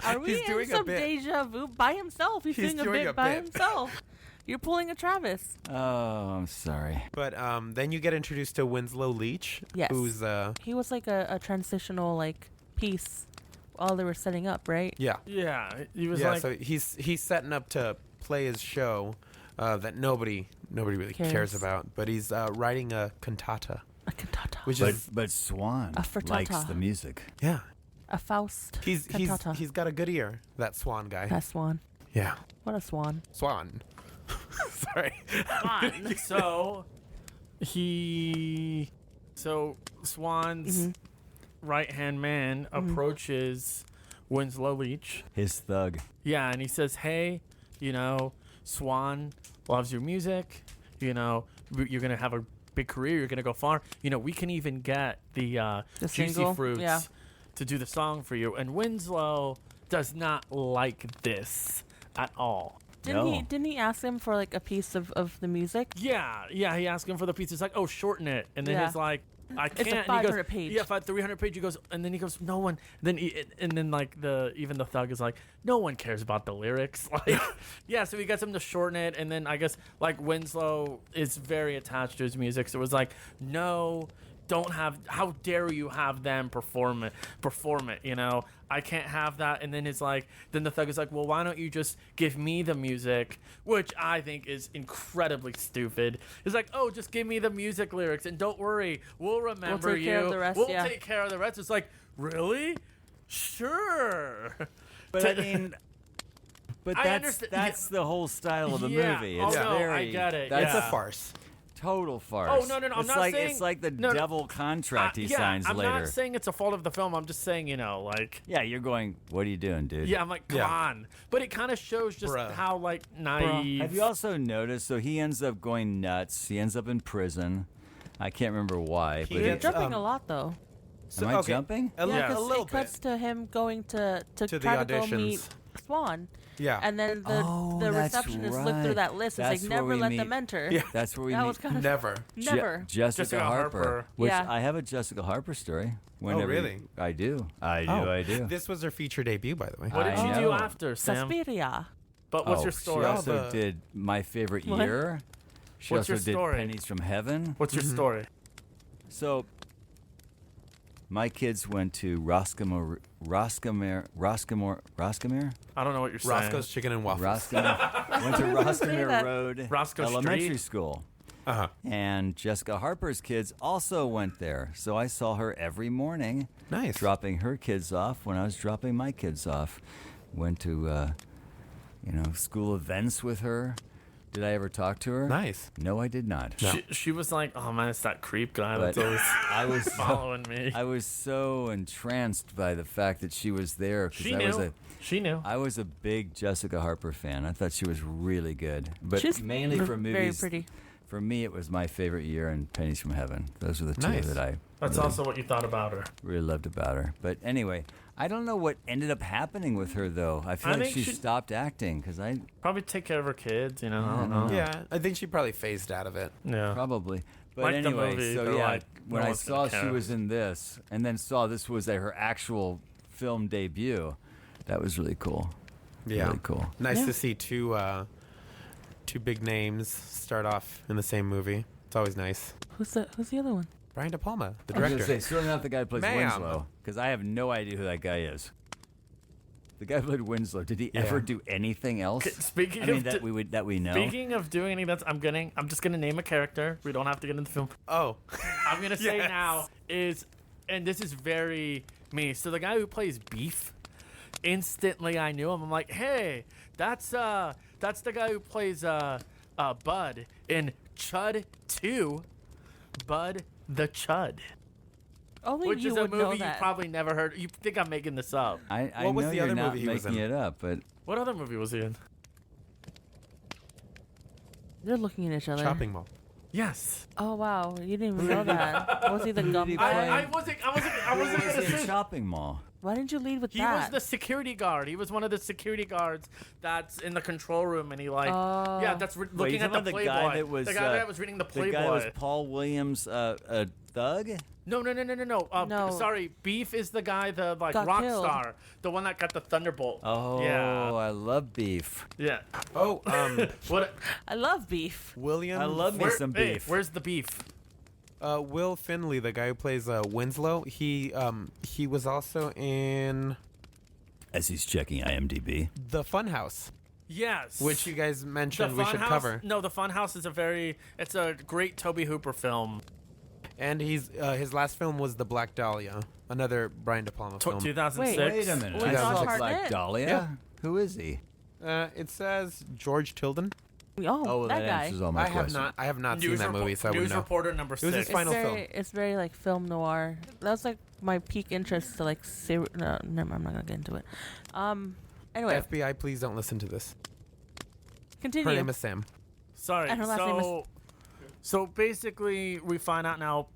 Are we He's in doing a some bit. deja vu by himself? He's doing a bit by himself. You're pulling a Travis. Oh, I'm sorry. But then you get introduced to Winslow Leach, Yes. who's He was like a transitional like piece while they were setting up, right? yeah. Yeah, he was Yeah, like, so he's setting up to play his show that nobody really cares Cares. about, but he's writing a cantata, A cantata. which But is but Swan A frittata. likes the music. yeah. A Faust. He's cantata. he's got a good ear, that Swan guy. That swan. Yeah. What a swan. Swan. Sorry. Swan. so Swan's right hand man approaches Winslow Leach. His thug. Yeah, and he says, "Hey, Swan loves your music. You're gonna have a big career. You're gonna go far. We can even get the Juicy single? Fruits Yeah. to do the song for you." And Winslow does not like this at all. Didn't he ask him for like a piece of the music? Yeah. He asked him for the piece. He's like, "Oh, shorten it." And then Yeah. he's like, "I It's a can't." And he 500 goes, page. Yeah, 300 page. He goes, and then he goes, "No one." And then like even the thug is like, "No one cares about the lyrics." Like, yeah. So he gets him to shorten it, and then I guess like Winslow is very attached to his music, so it was like, "No, don't have. How dare you have them perform it? I can't have that." And then then the thug is like, "Well, why don't you just give me the music?" Which I think is incredibly stupid. It's like, "Oh, just give me the music lyrics, and don't worry, we'll remember take care you. of the rest, We'll yeah." take care of the rest." It's like, really? Sure. But I mean, but I that's understand- that's the whole style of the Yeah. movie. Oh, It's no, I very. get it. That's It's Yeah. a farce. total farce. Oh, no, I'm it's not like, saying- It's like the no, devil contract he yeah, signs I'm later. not saying it's a fault of the film. I'm just saying, like. Yeah, you're going, what are you doing, dude? Yeah, I'm like, come Yeah. on. But it kind of shows just Bruh. how naive. Have you also noticed? So he ends up going nuts. He ends up in prison. I can't remember why. He But You're gets, jumping a lot though. So, Am I jumping? A, Yeah. Yeah, a because little it cuts bit. to him going to To the try to go meet auditions. Swan. Yeah. And then Oh, the that's receptionist looked through right. that list and That's was like, where never we let meet- them enter. Yeah. That's where we That meet was kind of Never. never. Jessica Harper. Harper. Which Yeah. I have a Jessica Harper story. Whenever really? I do. I do. This was her feature debut, by the way. What did I you do know. after, Sam? Suspiria. But what's Oh, your story? She also the- did My Favorite What? Year. She What's also your did story? Pennies from Heaven. What's your story? So, my kids went to Roscommere. I don't know what you're saying. Roscoe's Chicken and Waffles. Roscommere went to Roscommere that. Road Roscoe Elementary Street? School. Uh-huh. And Jessica Harper's kids also went there. So I saw her every morning Nice. dropping her kids off when I was dropping my kids off. Went to, school events with her. Did I ever talk to her? Nice. No, I did not. No. She was like, oh man, it's that creep guy But that's always I was following me. I was so entranced by the fact that she was there She I was knew. She knew. I was a big Jessica Harper fan. I thought she was really good, but She's mainly for very movies. pretty. For me, it was My Favorite Year and Pennies from Heaven. Those are the two Nice. that I That's really, also what you thought about her. really loved about her. But anyway, I don't know what ended up happening with her though. I feel I like think she she- stopped acting because I Probably take care of her kids, you know. I don't know. Yeah, I think she probably phased out of it. Yeah. probably. But Like the anyway, movie, so they're yeah, like, when no I one's saw gonna she care. was in this, and then saw this was her actual film debut, that was really cool. Yeah. Really cool. Nice Yeah. to see two big names start off in the same movie. It's always nice. Who's the other one? Brian De Palma, the I was director. gonna say, certainly not the guy who plays Ma'am. Winslow, because I have no idea who that guy is. The guy who played Winslow. Did he Yeah. ever do anything else? Speaking I mean, of that we know. speaking of doing any that's I'm just gonna name a character. We don't have to get into the film. Oh, I'm gonna say Yes. now is, and this is very me. So the guy who plays Beef, instantly I knew him. I'm like, hey, that's the guy who plays Bud in Chud 2, Bud the Chud, Only which you is a would know movie you that. probably never heard. You think I'm making this up? I What was know the you're other not movie he was making in? it up, but What other movie was he in? They're looking at each other. Shopping Mall. Yes. Oh wow, you didn't even know that. Was he the gum he guy? play? I wasn't he gonna was in say. Shopping Mall. Why didn't you lead with He that? was the security guard. He was one of the security guards that's in the control room, and he Oh. yeah, that's Wait, looking you're at the talking Playboy. about the guy that was the guy that was reading the the Playboy. guy that was Paul Williams, a thug. No. No. Sorry, Beef is the guy, the like Got rock killed. star, the one that got the Thunderbolt. Oh, yeah, I love beef. yeah. Oh, What? I love beef. William. I love me some Hey, beef. where's the beef? Will Finley, the guy who plays Winslow. He was also in As he's checking IMDb. The Funhouse, Yes. which you guys the mentioned we should Funhouse- cover. No, the Funhouse is it's a great Toby Hooper film. And he's his last film was The Black Dahlia, another Brian De Palma film. 2006. Wait, Wait a minute. Was I Josh saw Hartnett? Black Dahlia. Yeah. Who is he? It says George Tilden. Oh, Oh, well, that guy. answers all my I have questions. not seen that movie, so I News wouldn't know. reporter number It was 6. his final film. It's very like film noir. That was like my peak interest to like no, never, I'm not gonna get into it. Anyway, FBI, please don't listen to this. continue. Her name is Sam. Sorry. And her last name is- So basically, we find out now.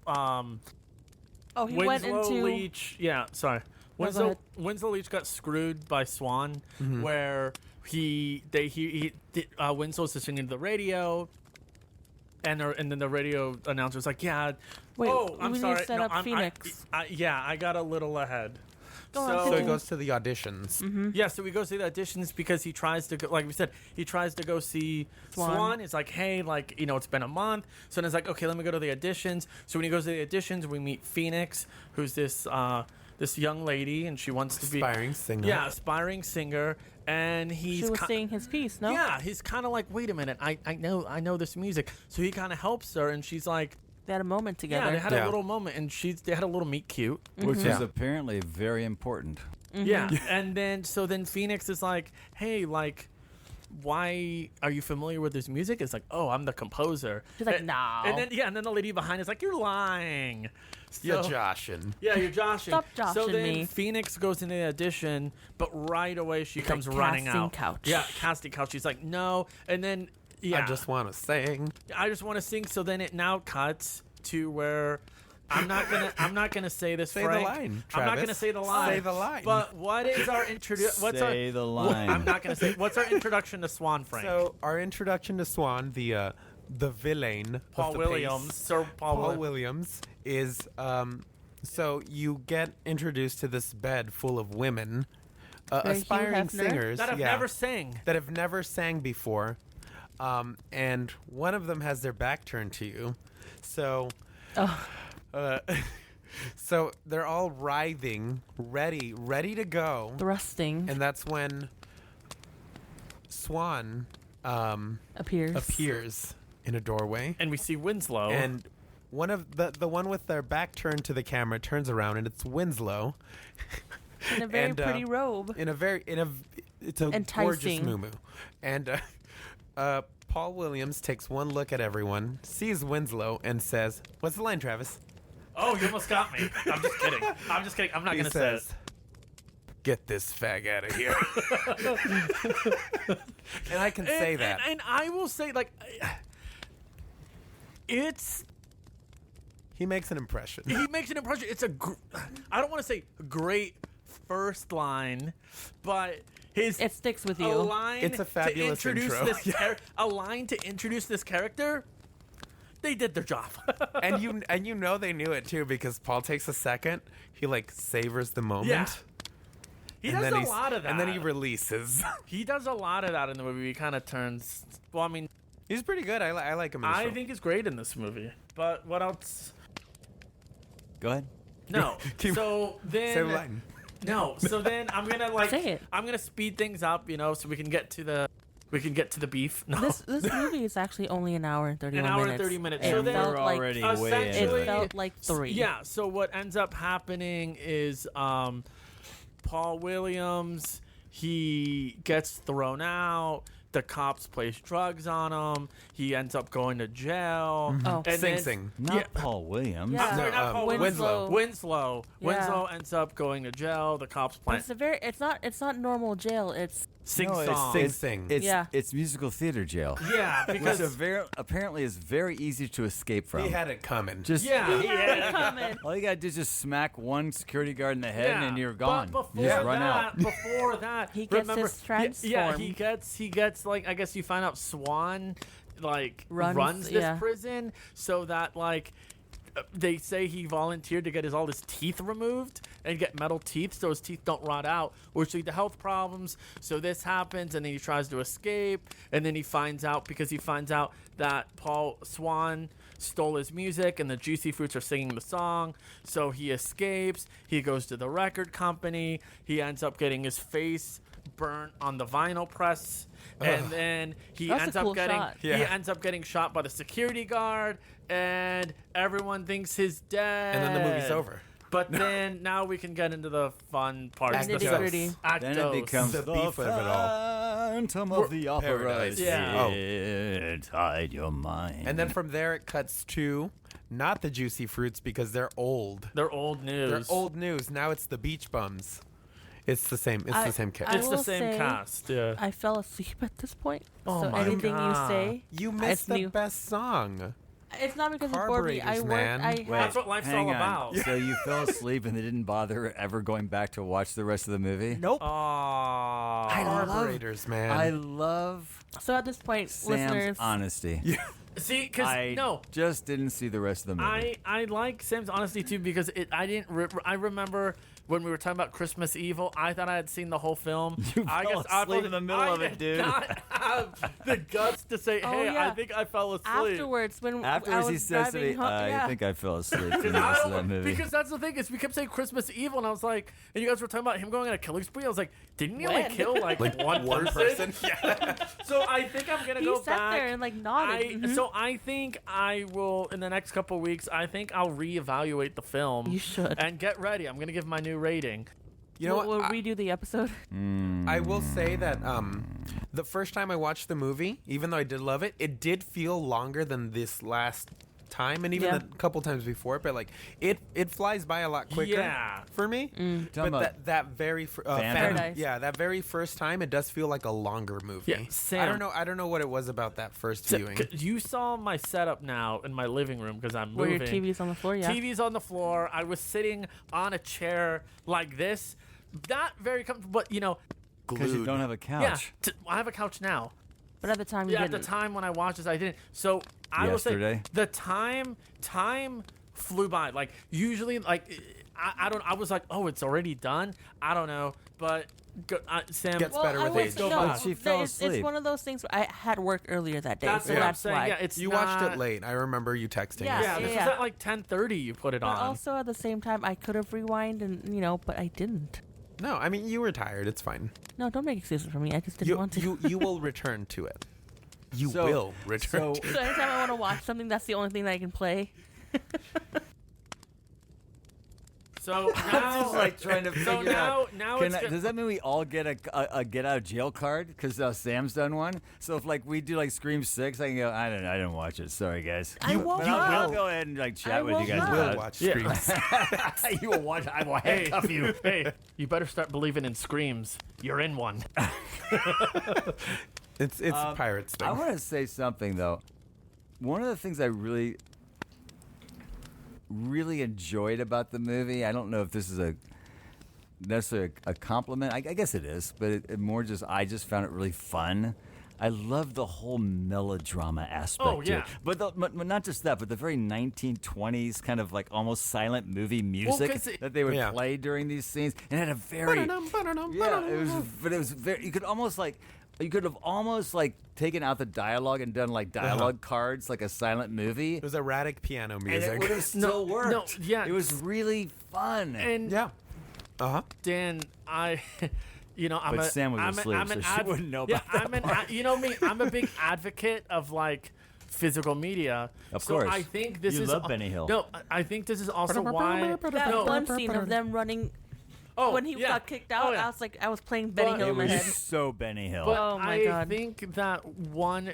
Oh, he Winslow went into. Leach. Yeah, sorry. No, go Winslow ahead. Winslow Leach got screwed by Swan, where Winslow's listening to the radio, and then the radio announcer's like, "Yeah, Wait, oh, I'm we need to sorry, set no, up I'm, Phoenix." yeah, I got a little ahead. Go on, So he continue. goes to the auditions. Yeah, so he goes to the auditions because he tries to go, like we said, he tries to go see Swan. It's like, hey, like, it's been a month. So then it's like, okay, let me go to the auditions. So when he goes to the auditions, we meet Phoenix, who's this young lady, and she wants to be Aspiring singer. Yeah, aspiring singer, and he's She was singing his piece, no? yeah, he's kind of like, wait a minute, I know this music. So he kind of helps her, and she's like, They had a moment together. yeah, they had Yeah. a little moment, and they had a little meet cute. Which is Yeah. apparently very important. Yeah, and then Phoenix is like, hey, like, why are you familiar with this music? It's like, oh, I'm the composer. She's like, and, no. And then the lady behind is like, you're lying. You're So- joshing. Yeah, you're joshing. Stop So joshing then me. Phoenix goes into the audition, but right away she The comes running casting out. couch. Yeah, casting couch. She's like, no, and then yeah, I just want to sing. I just want to sing. So then it now cuts to where I'm not gonna say this. Say Frank. the line, I'm not Travis. gonna say the line. Say the line. But what is our introduction? Say the line. I'm not gonna say. What's our introduction to Swan, Frank? So our introduction to Swan, the villain, Paul of the Williams, piece, Sir Paul, Paul Williams. Williams is so you get introduced to this bed full of women, Hugh aspiring Hefner? singers that have yeah, never sang. that have never sang before, and one of them has their back turned to you, so. Oh. So they're all writhing, ready to go, Thrusting and that's when Swan appears in a doorway, And we see Winslow. and one of the one with their back turned to the camera turns around, and it's Winslow in a very and, pretty robe. it's a gorgeous Enticing. muumuu, and Paul Williams takes one look at everyone, sees Winslow, and says, "What's the line, Travis?" Oh, you almost got me. I'm just kidding. I'm just kidding. I'm not He going to say it. says, "Get this fag out of here." And I can say that. And I will say, like, it's... He makes an impression. He makes an impression. It's a... I don't want to say great first line, but his... It sticks with a you. line It's a fabulous to introduce intro. this a line to introduce this character. They did their job. and you know they knew it too, because Paul takes a second. He like savors the moment. Yeah. He and does then a he's- lot of that. And then he releases. He does a lot of that in the movie. He kind of turns... Well, I mean, He's pretty good. I like him in the I show. think he's great in this movie. But what else? Go ahead. No. Keep- So then... Say the line. No. So then I'm gonna like... Say it. I'm gonna speed things up, so we can get to the... beef. No. This movie is actually only an hour and 31 An hour and minutes. 30 minutes. It So then- felt We're like already it way essentially- into it. felt like 3. Yeah, so what ends up happening is Paul Williams, he gets thrown out. The cops place drugs on him. He ends up going to jail. Oh. And Sing then- Sing. Not Yeah. Paul Williams. Yeah. Sorry, not Paul Winslow. Winslow. Yeah. Winslow ends up going to jail. The cops But plant it's not normal jail. It's sing No, it's song. Sing Sing. It's Yeah. it's musical theater jail. Yeah, Which because apparently is very easy to escape from. He had it coming. just yeah. coming. all you gotta do is just smack one security guard in the head and you're gone. But You just run out. Before that, He gets remember, his transform. Yeah, he gets like, I guess you find out Swan like runs this yeah. prison, so that like they say he volunteered to get all his teeth removed and get metal teeth so his teeth don't rot out, which lead to health problems. So this happens, and then he tries to escape, and then he finds out that Paul Swan stole his music and the Juicy Fruits are singing the song. So he escapes. He goes to the record company. He ends up getting his face burnt on the vinyl press, and then he That's a ends cool up getting shot. he Yeah. ends up getting shot by the security guard, and everyone thinks he's dead. And then the movie's over. But then now we can get into the fun part. Act of dose. Nitty-gritty. Then it becomes The beef of it all. Phantom of the Opera. Paradise. Yeah. Inside your mind. And then from there it cuts to not the Juicy Fruits, because they're old. They're old news. They're old news. Now it's the Beach Bums. It's the same. It's the same I character. It's the will same say- cast. Yeah. I fell asleep at this point. Oh so my anything God. you say, You it's missed the new. best song. It's not because it's bored me. I Carburetors, work. man. I Wait, That's what life's hang all on. about. So you fell asleep and they didn't bother ever going back to watch the rest of the movie? Nope. Aww. Carburetors, man. I love So at this point, Sam's listeners, honesty. See, because I no, just didn't see the rest of the movie. I like Sam's honesty too, because I remember when we were talking about Christmas Evil, I thought I had seen the whole film. You I fell guess I asleep in the middle of it, did dude. not have the guts to say, Oh, "Hey, I yeah. think I fell asleep." afterwards when I Afterwards, was he says to driving me, home, I think I fell asleep in the I rest of don't- that movie. Because that's the thing is we kept saying Christmas Evil, and I was like, and you guys were talking about him going on a killing spree. I was like, didn't he only When? kill like one person? Yeah. So I think I'm gonna he go sat back. there and like nodded. Mhm. So I think I will in the next couple of weeks. I think I'll reevaluate the film. You should. And get ready. I'm gonna give my new rating. You know we'll what? redo the episode. I will say that the first time I watched the movie, even though I did love it, it did feel longer than this last time, and even Yeah. a couple times before. But like it flies by a lot quicker Yeah. for me. Talking But about that very Paradise. yeah, that very first time, it does feel like a longer movie. Yeah, Sam. I don't know what it was about that first So, viewing. you saw my setup now in my living room because I'm Where moving. your TV's on the floor, yeah. TV's on the floor. I was sitting on a chair like this. Not very comfortable, but because you Glued. don't have a couch. yeah. I have a couch now. But at the time, you Yeah, at didn't. the time when I watched this, I didn't. So I will say Yesterday? the time flew by. Like usually, like I don't. I was like, oh, it's already done. I don't know, but Sam. Gets better I with would age. say Go no, back. She fell it's asleep. one of those things where I had work earlier that day, That's so what I'm that's saying. why. Yeah, it's You not, watched it late. I remember you texting. Yeah, us. Yeah, this yeah. was at like 10:30. You put it But on. also at the same time, I could have rewind and but I didn't. No, I mean you were tired. It's fine. No, don't make excuses for me. I just didn't want to. You will return to it. You So- will return. so- to So anytime I want to watch something, that's the only thing that I can play. So now, Just like trying to so figure out. now it's Does that mean we all get a get out of jail card because Sam's done one? So if like we do like Scream 6, I can go. I didn't watch it. Sorry guys. I won't But I'll know. go ahead and like chat I with you won't guys know. We'll about watch Yeah. Screams. you will watch. I will handcuff you. hey, you better start believing in screams. You're in one. It's Pirates thing. I want to say something though. One of the things I really enjoyed about the movie. I don't know if this is necessarily a compliment. I guess it is, but it more just I just found it really fun. I love the whole melodrama aspect. Oh, to it. yeah. But not just that, but the very 1920s kind of like almost silent movie music 'cause it- that they would Yeah. play during these scenes, and it had a very yeah. It was very. You could have almost like taken out the dialogue and done like dialogue cards, like a silent movie. It was erratic piano And music. it would have still worked. no, yeah. It was really fun. And Yeah. Dan, I'm But a, Sam was I'm asleep, I'm an so she wouldn't know yeah, about that part. You know me. I'm a big advocate of like physical media. Of so course. I think this You is love Benny Hill. No, I think this is also why. That no, one scene of them running oh, when he yeah. got kicked out, Oh, yeah. I was playing Benny But- Hill It in my was head. so Benny Hill. But Oh my I God. think that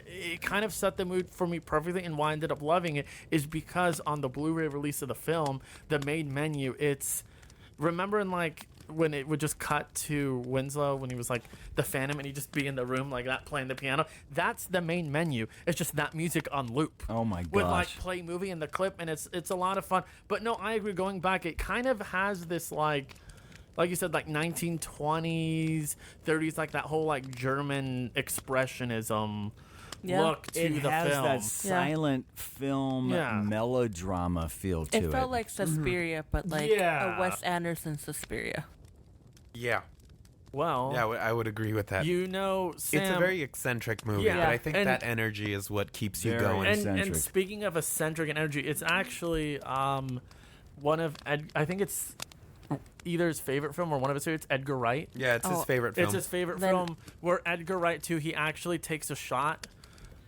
it kind of set the mood for me perfectly, and why I ended up loving it is because on the Blu-ray release of the film, the main menu, remember in like when it would just cut to Winslow when he was like the Phantom and he'd just be in the room like that playing the piano. That's the main menu. It's just that music on loop. Oh my With like gosh. play movie in the clip, and it's a lot of fun. But no, I agree. Going back, it kind of has this like you said, like 1920s, 30s, like that whole like German expressionism Yeah. look to it the has film. that silent film Yeah. melodrama feel to it. It felt like Suspiria, but like Yeah. a Wes Anderson Suspiria. Yeah. Well, Yeah, I would agree with that. Sam, It's a very eccentric movie, Yeah. but I think And- that energy is what keeps you Very going. eccentric. and speaking of eccentric and energy, it's actually one of I think it's either his favorite film or one of his favorites, Edgar Wright. Yeah, it's his Oh, favorite film. It's his favorite Then- film where Edgar Wright too. He actually takes a shot.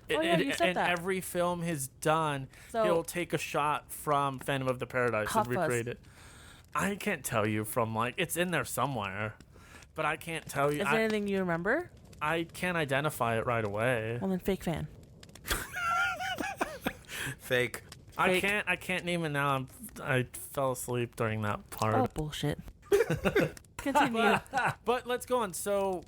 Oh, yeah, you said and that. every film he's done, So- he'll take a shot from Phantom of the Paradise Hot and Fuzz. recreate it. I can't tell you from like it's in there somewhere, but I can't tell you. Is there anything you remember? I can't identify it right away. Well, then fake fan. Fake. I Fake. can't name it now. I fell asleep during that part. Oh, bullshit. Continue. But let's go on. So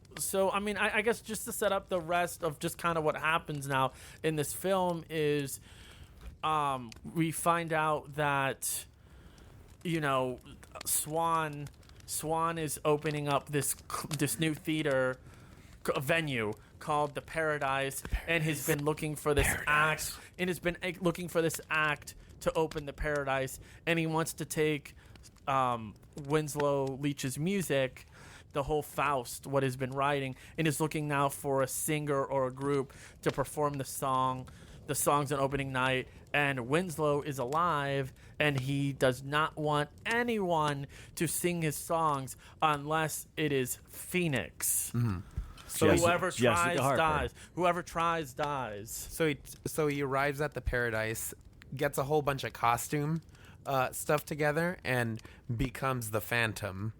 I mean, I guess just to set up the rest of just kind of what happens now in this film is, we find out that, Swan is opening up this new theater venue called the Paradise, and has been looking for this act, and has been looking for this act to open the Paradise, and he wants to take Winslow Leach's music, the whole Faust, what he's been writing, and is looking now for a singer or a group to perform the songs on opening night. And Winslow is alive, and he does not want anyone to sing his songs unless it is Phoenix. So whoever Jessica tries Harper. dies. Whoever tries dies. So he arrives at the Paradise, gets a whole bunch of costume stuff together, and becomes the Phantom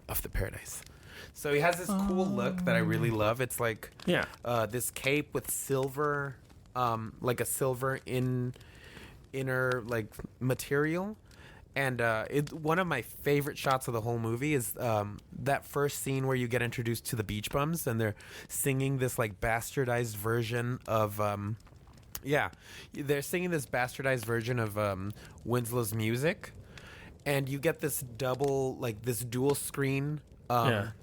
of the Paradise. So he has this cool look that I really love. It's like Yeah. this cape with silver, like a silver inner like material. And one of my favorite shots of the whole movie is that first scene where you get introduced to the Beach Bums, and they're singing this like bastardized version of they're singing this bastardized version of Winslow's music, and you get this dual screen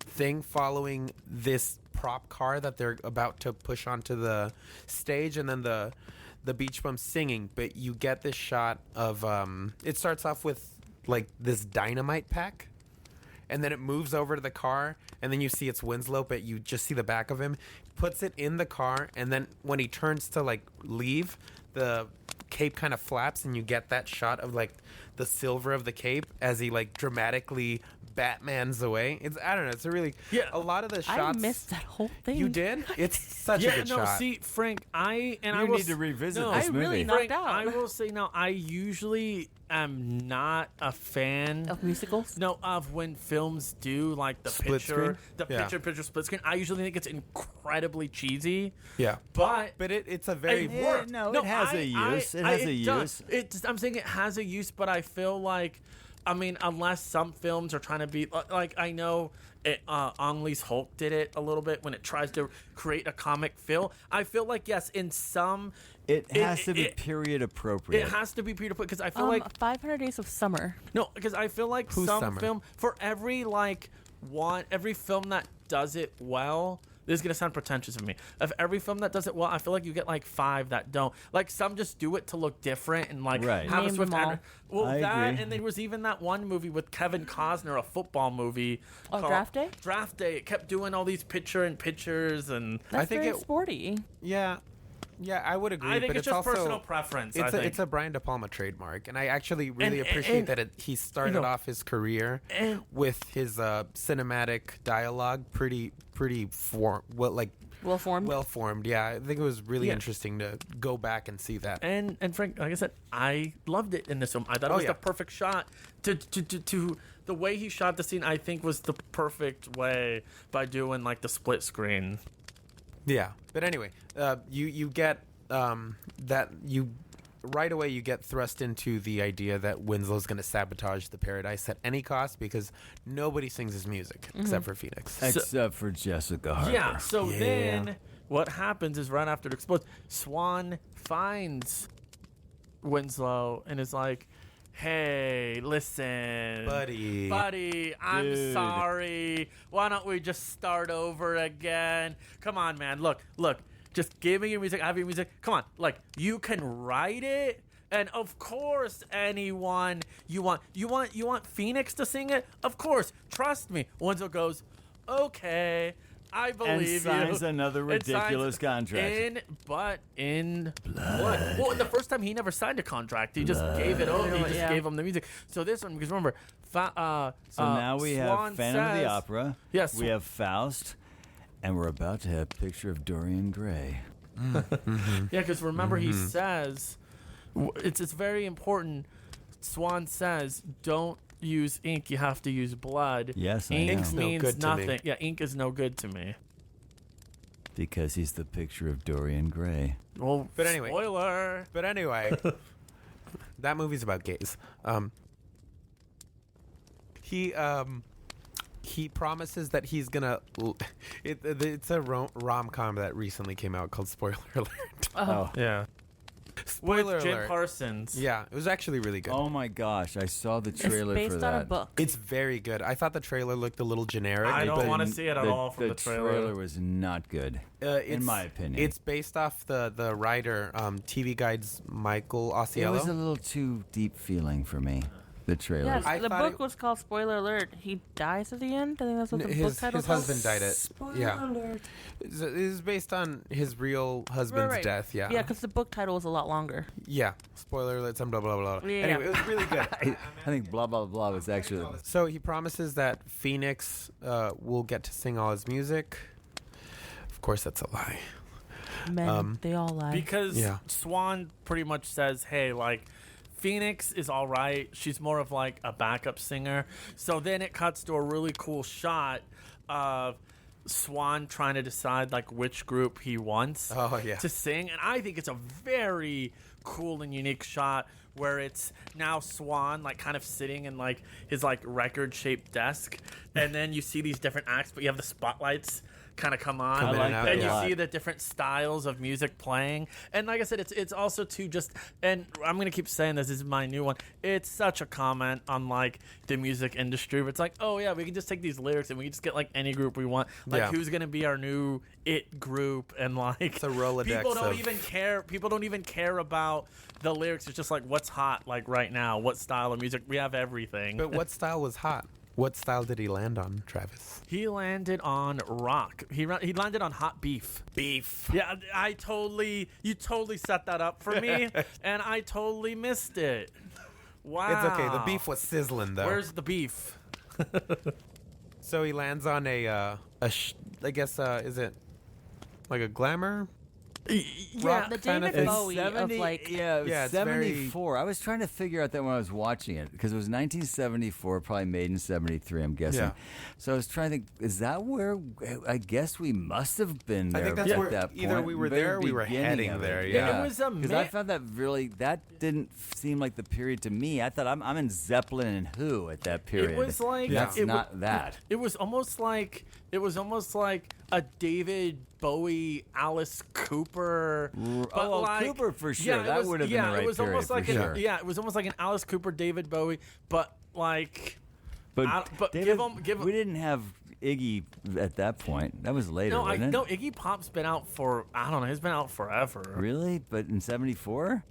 thing following this prop car that they're about to push onto the stage, and then the Beach Bums singing. But you get this shot of it starts off with like this dynamite pack, and then it moves over to the car, and then you see it's Winslow, but you just see the back of him, puts it in the car, and then when he turns to like leave, the cape kind of flaps, and you get that shot of like the silver of the cape as he like dramatically Batman's away. I don't know. It's a really a lot of the shots. I missed that whole thing. You did? It's such a good shot. See, Frank, I You will need to revisit no, this I movie. really knocked Frank, out. I will say now, I usually am not a fan Of musicals? No, of when films do like the Split picture, screen? the Yeah. picture split screen. I usually think it's incredibly cheesy. Yeah. But It's a very it Yeah, works. no, it has a use. It has a use. I'm saying it has a use, but I feel like, I mean, unless some films are trying to be like, I know Ang Lee's Hulk did it a little bit when it tries to create a comic feel. I feel like yes, in some It has to be period appropriate. it has to be beautiful because I feel like 500 Days of Summer. no, because I feel like Who's some Summer? film for every every film that does it well. This is gonna sound pretentious of me. Of every film that does it well, I feel like you get like 5 that don't. Like some just do it to look different and like Right. have a Name Swift them all. ad- Well, I that agree. and there was even that one movie with Kevin Costner, a football movie. Oh, called Draft Day? Draft Day. It kept doing all these pictures and. That's think very it- sporty. Yeah. Yeah, I would agree. I think but it's just also, personal preference. I It's think. it's a Brian De Palma trademark, and I actually really And- appreciate and- that he started you know, off his career and- with his cinematic dialogue pretty Well formed. well formed. Yeah, I think it was really Yeah. interesting to go back and see that. And Frank, like I said, I loved it in this film. I thought it Oh, was yeah. the perfect shot to the way he shot the scene. I think was the perfect way by doing like the split screen. Yeah, but anyway, you get that you right away you get thrust into the idea that Winslow's going to sabotage the paradise at any cost because nobody sings his music except for Phoenix. Except for Jessica Harper. Yeah. So Yeah. then what happens is right after it explodes, Swan finds Winslow and is like, "Hey, listen, buddy, I'm Dude. sorry. Why don't we just start over again? Come on, man. Look. Just give me your music. I have your music. Come on. Like, you can write it. And of course, anyone you want Phoenix to sing it? Of course. Trust me." Winslow goes, "Okay, I believe you." signs another And signs ridiculous contract. In blood. What? Well, the first time he never signed a contract. He just gave it over. He just Yeah. gave him the music. So this one, because remember, So now we have Swan Phantom of the says- Opera. Yes. We have Faust. And we're about to have a picture of Dorian Gray. Yeah, because remember he says, it's very important. Swan says, "Don't use ink. You have to use blood." Yes, I ink know. Ink's no means good to me. nothing. Yeah, ink is no good to me. Because he's the picture of Dorian Gray. Well, But anyway. spoiler. But anyway, that movie's about gays. He promises that he's gonna. It's a rom-com that recently came out called Spoiler Alert. Oh. Yeah, Spoiler with Jim alert. Parsons. Yeah, it was actually really good. Oh my gosh, I saw the trailer it's based for on that. a book. It's very good. I thought the trailer looked a little generic. I don't but, want to see it at all from the trailer. was not good. it's, my opinion. It's based off the writer, TV Guide's Michael It was a Ausiello. little too deep feeling for me. The trailer. Yes, I the thought book it- was called Spoiler Alert. He dies at the end. I think that's what the book His title husband died it. Yeah. It is based on his real husband's death. Yeah. Yeah, because the book title was a lot longer. Yeah. Spoiler alert. Some blah blah blah. Yeah. Anyway, it was really good. I think blah blah blah was actually. So he promises that Phoenix will get to sing all his music. Of course, that's a lie. Men, they all lie. Because Yeah. Swan pretty much says, "Hey, like, Phoenix is all right. She's more of like a backup singer." So then it cuts to a really cool shot of Swan trying to decide like which group he wants Oh, yeah. to sing, and I think it's a very cool and unique shot where it's now Swan like kind of sitting in like his like record shaped desk, and then you see these different acts, but you have the spotlights kind of come on, Come in and out, and yeah. you see the different styles of music playing. And like I said, it's also too just, and I'm gonna keep saying this is my new one, it's such a comment on like the music industry where it's like, oh yeah, we can just take these lyrics and we can just get like any group we want, like Yeah. who's gonna be our new it group, and like It's a Rolodex people don't of- even care about the lyrics. It's just like what's hot like right now, what style of music. We have everything. But what style was hot? What style did he land on, Travis? He landed on rock. He landed on hot beef. Beef. Yeah, you totally set that up for me, and I totally missed it. Wow. It's okay. The beef was sizzling, though. Where's the beef? So he lands on I guess, is it like a glamour? Yeah, The kind of David thing. Bowie of like yeah, it was Yeah, it's very- 74. I was trying to figure out that when I was watching it because it was 1974, probably made in 73. I'm guessing. Yeah. So I was trying to think, is that where? I guess we must have been there. I think that's at where that point. either we were very there or we were beginning heading of it. there, Yeah, yeah. it was a Because I found that that didn't seem like the period to me. I thought I'm in Zeppelin and Who at that period. It was like That's it not that. It was almost like a David Bowie, Alice Cooper. well, Cooper for sure. it That was- would have been the yeah, right it was period almost for like sure. it was almost like an Alice Cooper, David Bowie, but like. But, Give David, him. we didn't have Iggy at that point. That was later, No, wasn't it? no. Iggy Pop's been out for I don't know. He's been out forever. Really? But in 74?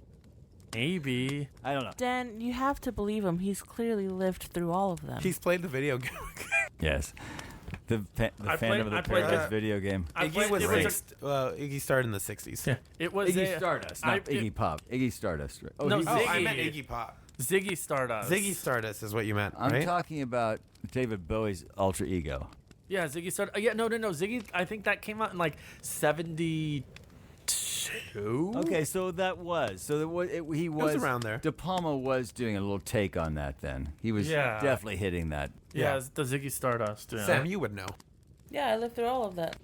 Maybe. I don't know. Dan, you have to believe him. He's clearly lived through all of them. He's played the video game. Yes. The I Phantom played- of the I played Paradise it. video game. I Iggy played- was it was a- sixth. Iggy started in the 60s. Yeah, it was Iggy a- Stardust, I- not Iggy Pop. Iggy Stardust. Right? No, he's- Oh, I Ziggy. meant Iggy Pop. Ziggy Stardust. Ziggy Stardust is what you meant, I'm right? talking about David Bowie's alter ego. Yeah, Ziggy Stardust. Yeah, no. Ziggy. I think that came out in like 72. Okay, so that was he was around there. De Palma was doing a little take on that. Then he was Yeah. definitely hitting that Yeah, Yeah. it's the Ziggy Stardust. Yeah. Sam, you would know. yeah, I lived through all of that.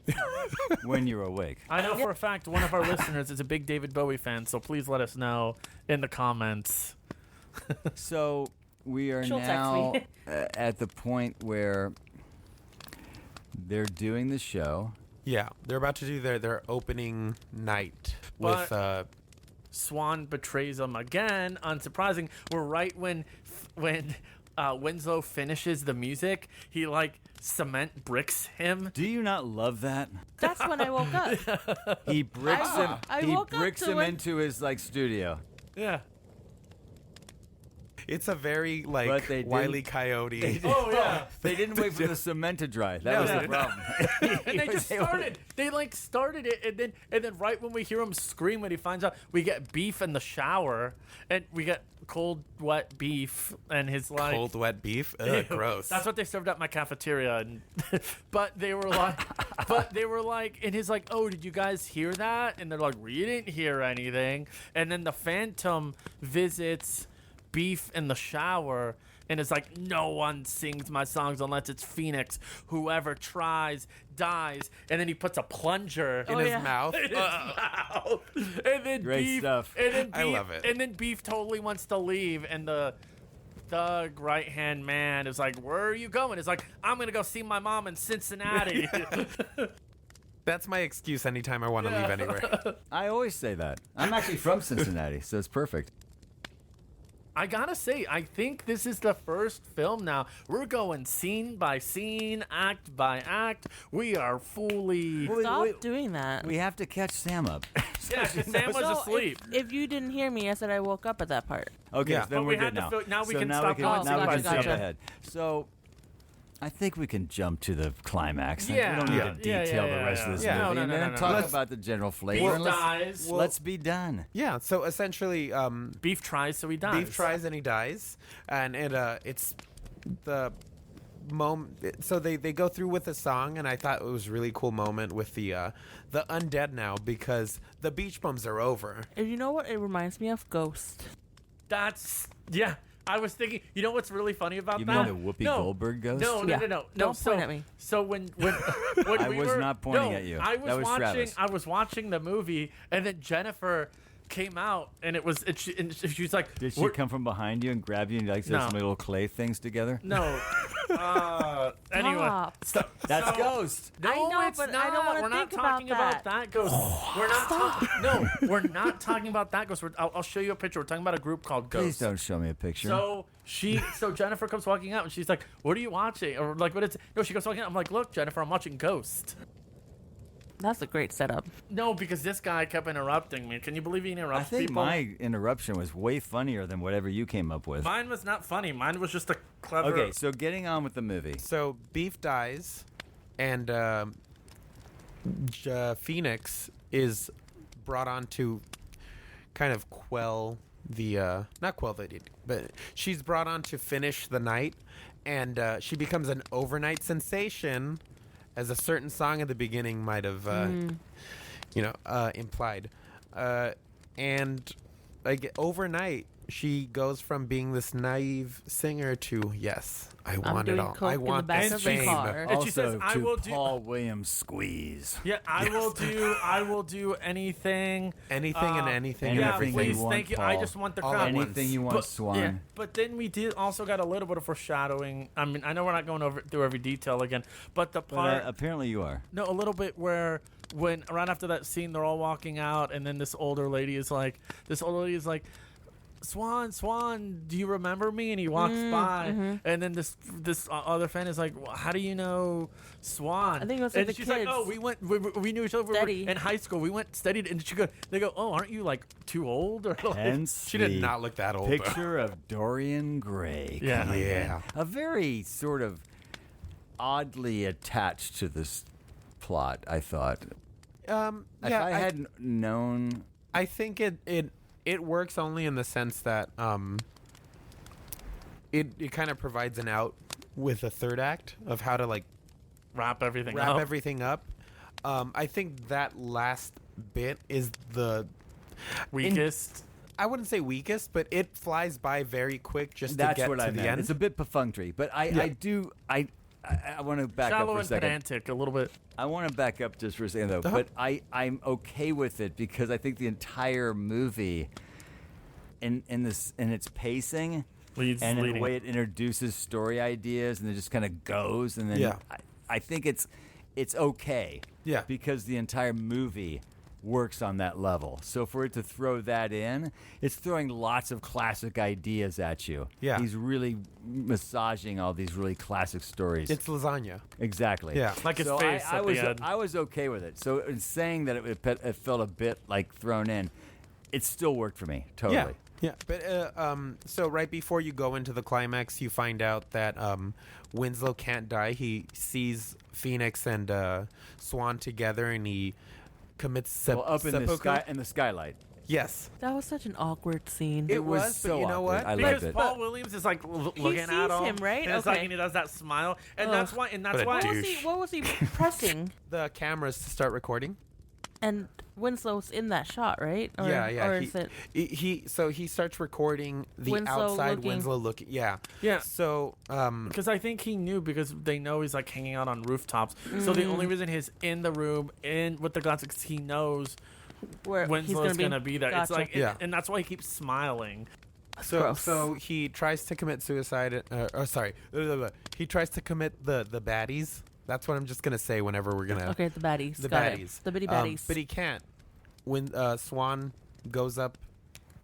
when you're awake. I know for a fact one of our listeners is a big David Bowie fan, so please let us know in the comments. So we are She'll text now me. at the point where they're doing the show. Yeah, they're about to do their opening night But- with Swan betrays him again. Unsurprising. We're right when Winslow finishes the music, he like cement bricks him. Do you not love that? That's when I woke up. He bricks him. I He woke up bricks to him when- into his like studio. Yeah. it's a very But like they Wile E. didn't- Coyote. Oh yeah. They didn't wait for the cement to dry. That No, was they the didn't. problem. And they just started. They like started it, and then right when we hear him scream, when he finds out, we get beef in the shower, and we get cold, wet beef, and his like Cold wet beef. Ugh, Ew. gross. That's what they served at my cafeteria, and but they were like, and he's like, oh, did you guys hear that? And they're like, we didn't hear anything. And then the Phantom visits Beef in the shower. And it's like, no one sings my songs unless it's Phoenix. Whoever tries dies. And then he puts a plunger in Oh, his yeah. mouth. in his mouth. And then Great Beef, stuff. And then I Beef, love it. And then Beef totally wants to leave. And the thug right-hand man is like, where are you going? It's like, I'm going to go see my mom in Cincinnati. That's my excuse anytime I want to leave anywhere. I always say that. I'm actually from Cincinnati, so it's perfect. I gotta say, I think this is the first film now. We're going scene by scene, act by act. We are fully. Stop doing that. We have to catch Sam up. Yeah, 'cause Sam was So asleep. If you didn't hear me, I said I woke up at that part. Okay, Yeah. so then But we're we good had to now. fill- now we So can now stop we going can, scene now we by can scene. jump Gotcha. ahead. So I think we can jump to the climax. Yeah. We don't need Yeah. to detail the rest of this yeah. movie. No, and no, then no, talk Let's- about the general flavor. Beef and dies. let's be done. Yeah, so essentially, Beef tries, so he dies. Beef tries and he dies, and it's the moment. So they go through with the song, and I thought it was a really cool moment with the undead now because the beach bums are over. And you know what? It reminds me of Ghost. That's yeah. I was thinking. You know what's really funny about You that? mean the Whoopi No. Goldberg ghost? No, Yeah. no. Don't so, point at me. So when I we was were, not pointing no, at you. I was, That was watching. Travis. I was watching the movie, and then Jennifer came out, and it was. And she's like, Did she "We're-" come from behind you and grab you and like No. some little clay things together? No. Anyway. Stop. That's so- Ghost. No, I know, it's but not. I don't wanna We're not think talking about about that ghost. We're not talking. No, we're not talking about that ghost. I'll show you a picture. We're talking about a group called Ghost. Please don't show me a picture. So Jennifer comes walking out and she's like, "What are you watching?" Or like, "What is?" No, she comes walking out. I'm like, "Look, Jennifer, I'm watching Ghost." That's a great setup. No, because this guy kept interrupting me. Can you believe he I interrupts think people? my interruption was way funnier than whatever you came up with. Mine was not funny. Mine was just a clever. Okay, so getting on with the movie. So Beef dies, and Phoenix is brought on to kind of quell not quell the edict, but she's brought on to finish the night, and she becomes an overnight sensation, as a certain song at the beginning might have, implied. And like overnight, she goes from being this naive singer to yes, I want it all. coke I in the want back this of the fame. car. And she says, Also, "I to will do." Paul Williams squeeze. Yeah, I will do anything. Anything and anything and Yeah, everything. please, you want, thank you. I Paul. just want the All crowd. at once. Anything you want, Swan. Yeah, but then we did also got a little bit of foreshadowing. I mean, I know we're not going through every detail again, but the But part, apparently you are. no, a little bit where when right after that scene they're all walking out, and then this older lady is like, Swan, Swan, do you remember me? And he walks by, and then this other fan is like, well, how do you know Swan? I think it was like and the she's kids. like, oh, we knew each other Steady. in high school. We went studied, and they go, oh, aren't you like too old? Or like, Hence She did the not look that old. though. picture of Dorian Gray. Yeah. coming in. Yeah. A very sort of oddly attached to this plot, I thought. If I hadn't known... I think it works only in the sense that it kind of provides an out with a third act of how to like wrap everything wrap up. everything up. I think that last bit is the Weakest. I wouldn't say weakest, but it flies by very quick just That's to get what to I the meant. end. It's a bit perfunctory, but I want to back up Shallow for a and second. pedantic, a little bit. I want to back up just for a second, though. Uh-huh. But I'm okay with it because I think the entire movie, in its pacing, Leads and in leading. the way it introduces story ideas, and it just kind of goes, and then Yeah. I think it's okay. Yeah. Because the entire movie works on that level. So for it to throw that in, it's throwing lots of classic ideas at you. Yeah. He's really massaging all these really classic stories. It's lasagna. Exactly. Yeah. Like his So face I at was the end. I was okay with it. So in saying that it felt a bit like thrown in, it still worked for me totally. Yeah. But so right before you go into the climax, you find out that Winslow can't die. He sees Phoenix and Swan together, and he commits Well, up in the seppuku. sky in the skylight. Yes. That was such an awkward scene. It was was, but so you know awkward. what? I Because loved it. Paul Williams is like looking sees at him, him, right? And it's Okay. like, and he does that smile, and Ugh. that's why. And that's But a why. douche. What was he pressing? The cameras to start recording. And Winslow's in that shot, right? Or, Yeah. Or is it? He starts recording the Winslow outside looking. Winslow looking. Yeah. Yeah. So Because I think he knew because they know he's like hanging out on rooftops. So the only reason he's in the room with the glasses, 'cause he knows Where Winslow's he's gonna be there. It's Gotcha. like, Yeah. and that's why he keeps smiling. So he tries to commit suicide. He tries to commit the baddies. That's what I'm just gonna say whenever we're gonna Okay, the baddies. the Got it. baddies. The bitty baddies. But he can't. When Swan goes up,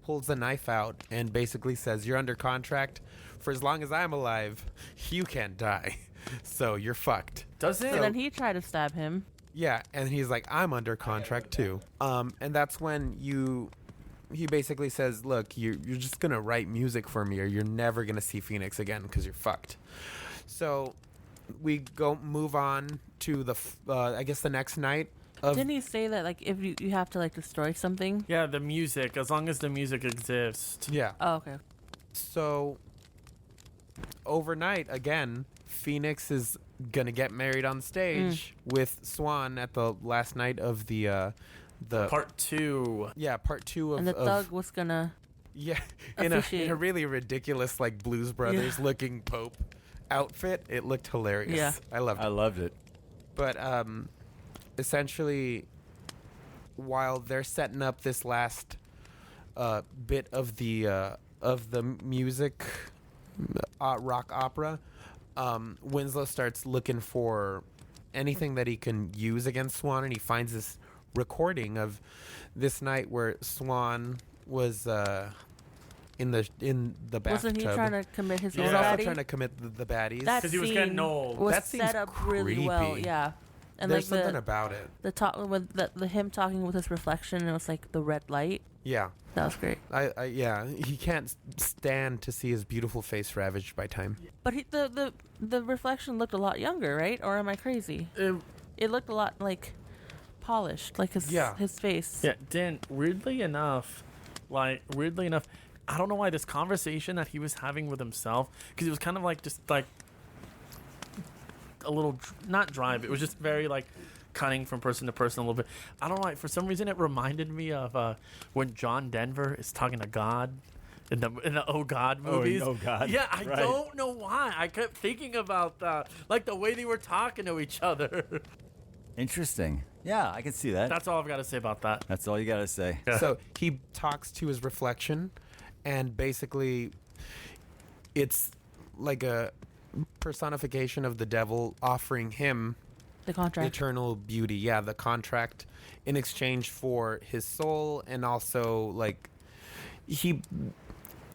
pulls the knife out, and basically says, "You're under contract for as long as I'm alive. You can't die, so you're fucked." Doesn't so then he tried to stab him. Yeah, and he's like, "I'm under contract too." And that's when he basically says, "Look, you're just gonna write music for me, or you're never gonna see Phoenix again because you're fucked." So we move on to I guess the next night. Didn't he say that like if you have to like destroy something? Yeah, the music. As long as the music exists. Yeah. Oh, okay. So overnight again, Phoenix is gonna get married on stage with Swan at the last night of the Part 2. part 2 of And the of- thug was gonna. Yeah, in a officiate. really ridiculous, like Blues Brothers looking Pope outfit. It looked hilarious. Yeah. I loved it. I loved it. But essentially, while they're setting up this last bit of the music rock opera, Winslow starts looking for anything that he can use against Swan, and he finds this recording of this night where Swan was in the bathtub. Wasn't he trying to commit his He own was also baddie? trying to commit the baddies. That 'Cause he was scene getting old. was That seems set up really well. creepy. Yeah. And There's like something about it. the talk with the him talking with his reflection, and it was like the red light. Yeah. That was great. Yeah, he can't stand to see his beautiful face ravaged by time. But the reflection looked a lot younger, right? Or am I crazy? It looked a lot like polished, like his face. Yeah, Dan, weirdly enough, I don't know why this conversation that he was having with himself, because it was kind of like just like a little not drive. It was just very like cutting from person to person a little bit. I don't know why. For some reason, it reminded me of when John Denver is talking to God. In the Oh God movies. Oh God. Yeah, I Right. don't know why. I kept thinking about that. Like the way they were talking to each other. Interesting. Yeah, I can see that. That's all I've got to say about that. That's all you got to say. Yeah. So he talks to his reflection, and basically, it's like a personification of the devil offering him The contract. eternal beauty. Yeah, the contract in exchange for his soul, and also like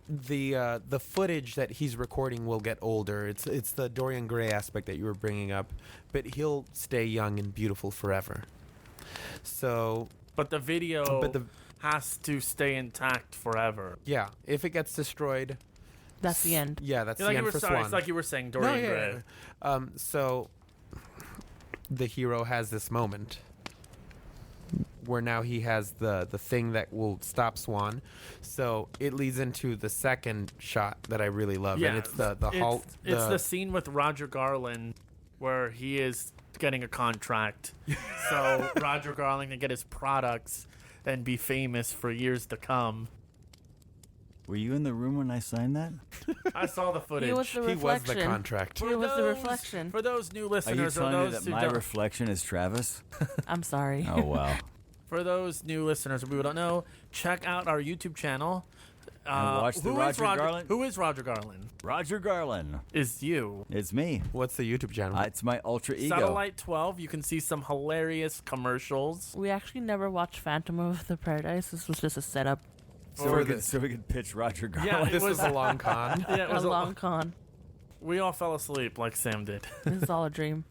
the footage that he's recording will get older. It's the Dorian Gray aspect that you were bringing up, but he'll stay young and beautiful forever. So, But the video but the has to stay intact forever. yeah, if it gets destroyed, That's the end. yeah, that's It's the like, end you for were, sorry, Swan. it's like you were saying, No, Dorian yeah, Gray. yeah. So the hero has this moment where now he has the thing that will stop Swan. So it leads into the second shot that I really love, and it's the halt. It's the scene with Roger Garland where he is getting a contract. So Roger Garland can get his products and be famous for years to come. Were you in the room when I signed that? I saw the footage. He was the he was reflection. the contract. He was the reflection. For those new Are you listeners or telling me those that who my don't, reflection is Travis? I'm sorry. Oh, wow. for those new listeners who don't know, check out our YouTube channel. And watch the who is Roger Garland? Who is Roger Garland? Roger Garland. Is you. It's me. What's the YouTube channel? It's my ultra ego. Satellite 12. You can see some hilarious commercials. We actually never watched Phantom of the Paradise. This was just a setup. So we could pitch Roger Garland. Yeah, it this was was a long con. Yeah, it A was long con. We all fell asleep like Sam did. This is all a dream.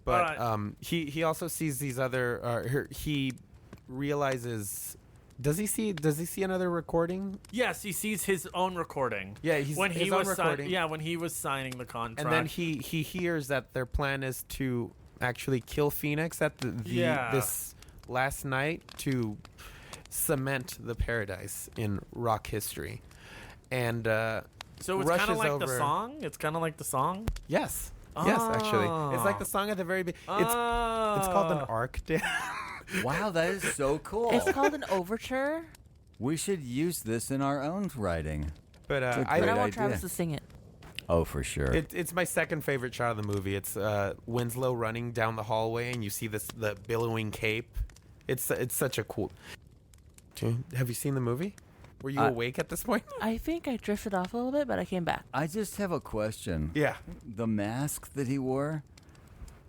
But Alright. he also sees these other. He realizes. Does he see another recording? Yes, he sees his own recording. Yeah, he's when he his own was recording. when he was signing the contract. And then he hears that their plan is to actually kill Phoenix at this last night to cement the paradise in rock history. And so it's kind rushes of like the over- song. It's kind of like the song. yes, actually, it's like the song at the very beginning. It's called an arc. Wow, that is so cool. It's called an overture, We should use this in our own writing. But It's a but I Great want idea. Travis to sing it. Oh, for sure. It's my second favorite shot of the movie. It's Winslow running down the hallway, and you see the billowing cape. It's such a cool. Have you seen the movie? Were you awake at this point? I think I drifted off a little bit, but I came back. I just have a question. Yeah. The mask that he wore,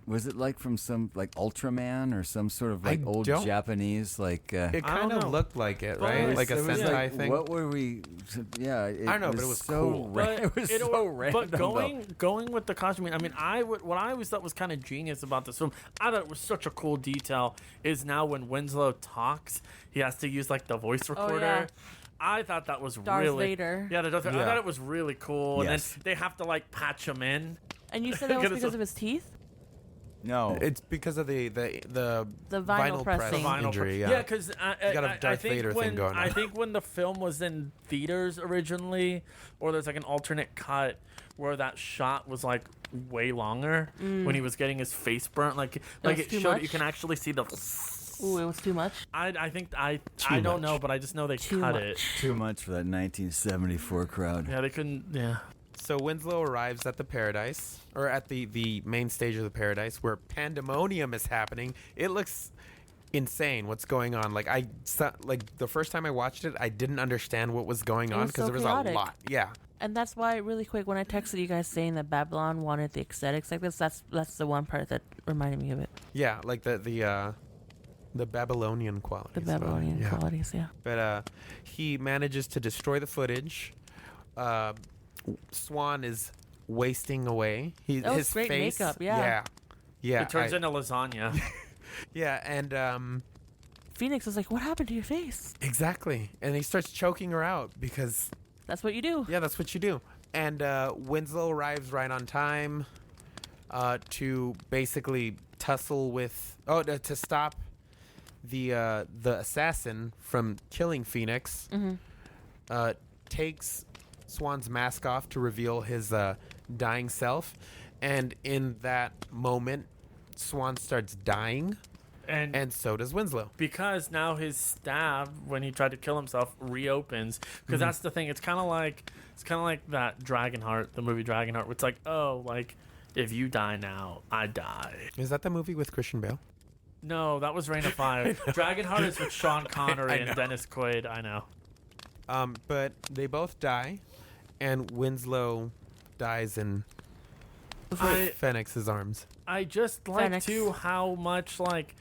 was it like from some like Ultraman or some sort of like I old don't- Japanese like? It I kind don't of know. looked like it, But right? Like a it was Sentai like, thing. What were we? Yeah, it I don't know, but it was so cool. It was so random. But though. going with the costuming, I mean, what I always thought was kind of genius about this film, I thought it was such a cool detail, is now when Winslow talks, he has to use like the voice recorder. yeah. I thought that was Darth really Vader. Yeah, I Yeah. thought it was really cool. Yes. And then they have to like patch him in. And you said that was Get us because a- of his teeth? No, It's because of the vinyl press pressing. injury. Yeah, because He's got a I Darth think Vader when, thing going on. I think when the film was in theaters originally, or there's like an alternate cut where that shot was like way longer when he was getting his face burnt, like was it too showed much? you can actually see the. Ooh, it was too much. I think I Too don't much. know, but I just know they Too cut much. it. too much for that 1974 crowd. Yeah, they couldn't. Yeah. So Winslow arrives at the paradise, or at the main stage of the paradise, where pandemonium is happening. It looks insane. What's going on? Like the first time I watched it, I didn't understand what was going It on was because so there was chaotic. a lot. Yeah. And that's why, really quick, when I texted you guys saying that Babylon wanted the aesthetics like this, that's the one part that reminded me of it. Yeah, like the Babylonian qualities. The Babylonian Yeah. qualities, yeah. But he manages to destroy the footage. Swan is wasting away. That was His great face, makeup, yeah. Yeah. It turns into lasagna. Yeah, and Phoenix is like, what happened to your face? exactly. And he starts choking her out because That's what you do. yeah, that's what you do. And Winslow arrives right on time to basically tussle with to stop the assassin from killing Phoenix. takes Swan's mask off to reveal his dying self, and in that moment, Swan starts dying, and so does Winslow. Because now his stab, when he tried to kill himself, reopens. Because that's the thing. It's kind of like that Dragonheart, the movie Dragonheart. Where it's like, oh, like if you die now, I die. Is that the movie with Christian Bale? No, that was Reign of Fire. Dragonheart is with Sean Connery and Dennis Quaid. I know. But they both die, and Winslow dies in Phoenix's arms. I just like Phoenix. too how much like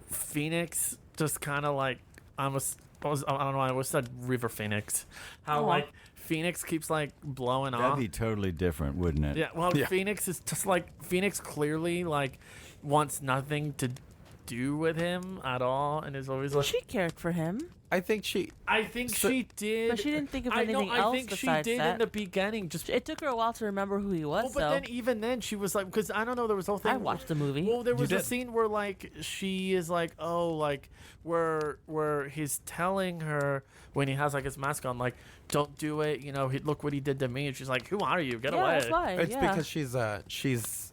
Phoenix just kind of like I don't know, I always said River Phoenix. How Oh. like Phoenix keeps like blowing That'd off. be totally different, wouldn't it? Yeah, well, Yeah. Phoenix is just like Phoenix clearly like wants nothing to do with him at all, and is always like. She cared for him, I think she. I think she did, but she didn't think of I anything know, else I think she besides did that. in the beginning. Just It took her a while to remember who he was. well, but then even then she was like, because I don't know, there was a whole thing. I watched the movie. Well, there was a did. scene where like she is like, oh, like where he's telling her when he has like his mask on, like, don't do it. You know, look what he did to me. And she's like, who are you? Get yeah, away. that's why. It's yeah. because she's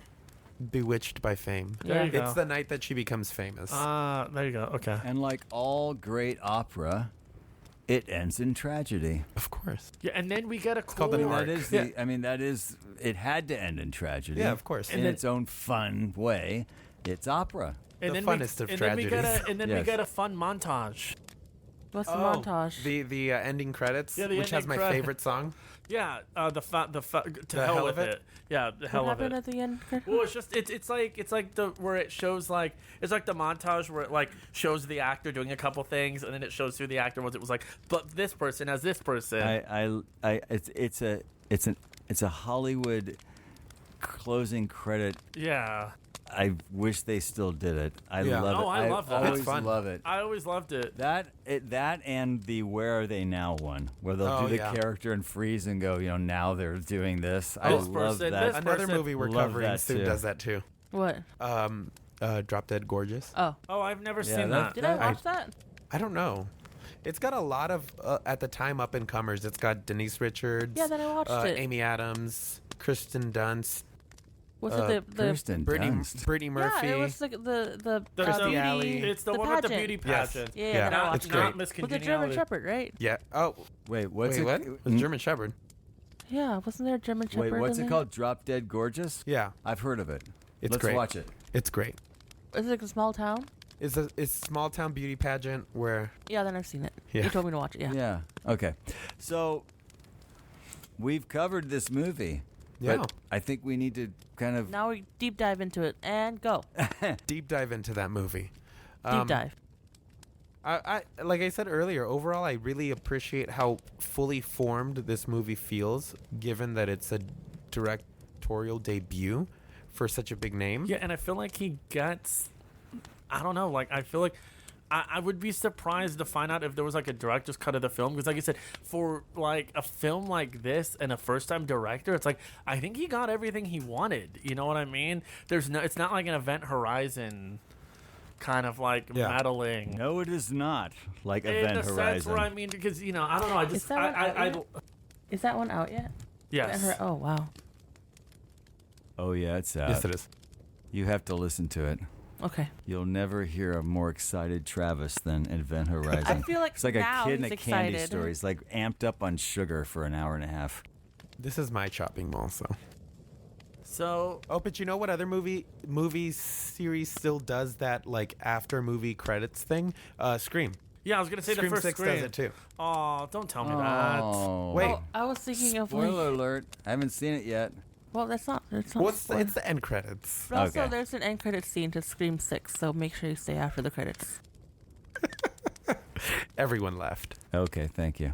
bewitched by fame. There you go. It's the night that she becomes famous. There you go. Okay. And like all great opera, it ends in tragedy. Of course. Yeah, and then we get a called cool. an That arc. is Yeah. the. I mean, that is. It had to end in tragedy. Yeah, of course. In its own fun way, it's opera. And The then funnest of and then we get tragedies. and then we Yes. get a fun montage. What's the montage? The ending credits, Yeah, the which has ending my credit. favorite song. Yeah, to The hell hell with of it. it? Yeah, the hell what of happened it. at the end? Well, it's just it's like the where it shows like it's like the montage where it like shows the actor doing a couple things and then it shows who the actor was. It was like, but this person as this person. It's a Hollywood closing credit. Yeah, I wish they still did it. I Yeah. love it. Oh, I love that. always It's fun. love it. I always loved it. That and the Where Are They Now one, where they'll Oh, do the yeah. character and freeze and go, now they're doing this. I This love person, that. this Another person- movie we're Love covering that soon too. does that too. What? Drop Dead Gorgeous. Oh, Oh, I've never Yeah, seen that. did I watch that? I don't know. It's got a lot of at the time up and comers. It's got Denise Richards. Yeah, then I watched it. Amy Adams, Kristen Dunst, Was it the Kirsten Dunst. Brittany Murphy. Yeah, it was like the There's Kirstie the- Alley. It's the, the one with the pageant. beauty Yes. pageant. Yeah, Yeah, then I Not, watched it's it. not great. With the German Miscongeniality. Shepherd, right? Yeah. Oh, Wait, what's wait, it? what? It was German Shepherd. Yeah, wasn't there a German Shepherd? Wait, what's in it there? called? Drop Dead Gorgeous? Yeah, I've heard of it. it's Let's great. watch it. It's great. Is it like a small town? It's a small town beauty pageant where Yeah, then I've seen it. Yeah. You told me to watch it. Yeah. Yeah. Okay. So we've covered this movie. Yeah. But I think we need to kind of Now we deep dive into it and go deep dive into that movie. deep dive. I like I said earlier, overall I really appreciate how fully formed this movie feels, given that it's a directorial debut for such a big name. Yeah, and I feel like he gets. I don't know. Like I feel like I would be surprised to find out if there was like a director's cut of the film because, like I said, for like a film like this and a first-time director, it's like I think he got everything he wanted. You know what I mean? There's no. It's not like an Event Horizon kind of like Yeah. meddling. No, it is not like In Event the Horizon. sense where I mean, because I don't know. I just that one out I yet? Is that one out yet? yes. Oh wow. Oh yeah, it's out. Yes, it is. You have to listen to it. Okay. You'll never hear a more excited Travis than Event Horizon. I feel like it's like now a kid in he's a candy excited. store. He's like amped up on sugar for an hour and a half. This is my shopping mall, so. So Oh, but you know what other movie series still does that like after movie credits thing? Scream. yeah, I was gonna say Scream the first 6 Scream. does it too. Oh, don't tell me that. Oh. Wait. Oh, I was thinking of Spoiler like. alert. I haven't seen it yet. Well, that's not. It's not. It's the end credits. But also, Okay. there's an end credit scene to Scream 6, so make sure you stay after the credits. Everyone left. Okay, thank you.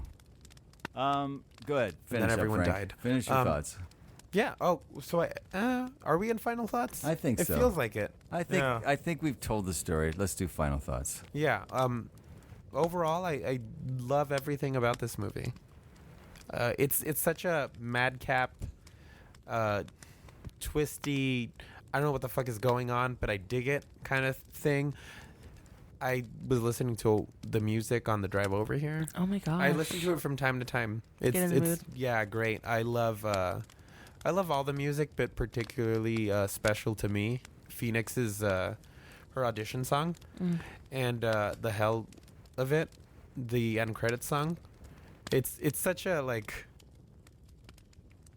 Go ahead. Finish up, everyone Frank. died. Finish your thoughts. Yeah. Oh, so are we in final thoughts? I think it so. It feels like it. I think Yeah. I think we've told the story. Let's do final thoughts. Yeah. Overall, I love everything about this movie. It's such a madcap, twisty. I don't know what the fuck is going on, but I dig it kind of thing. I was listening to the music on the drive over here. Oh my god. I listen to it from time to time. It's Get in the mood. yeah, great. I love all the music, but particularly special to me, Phoenix's her audition song, and the hell of it, the end credits song. It's such a like.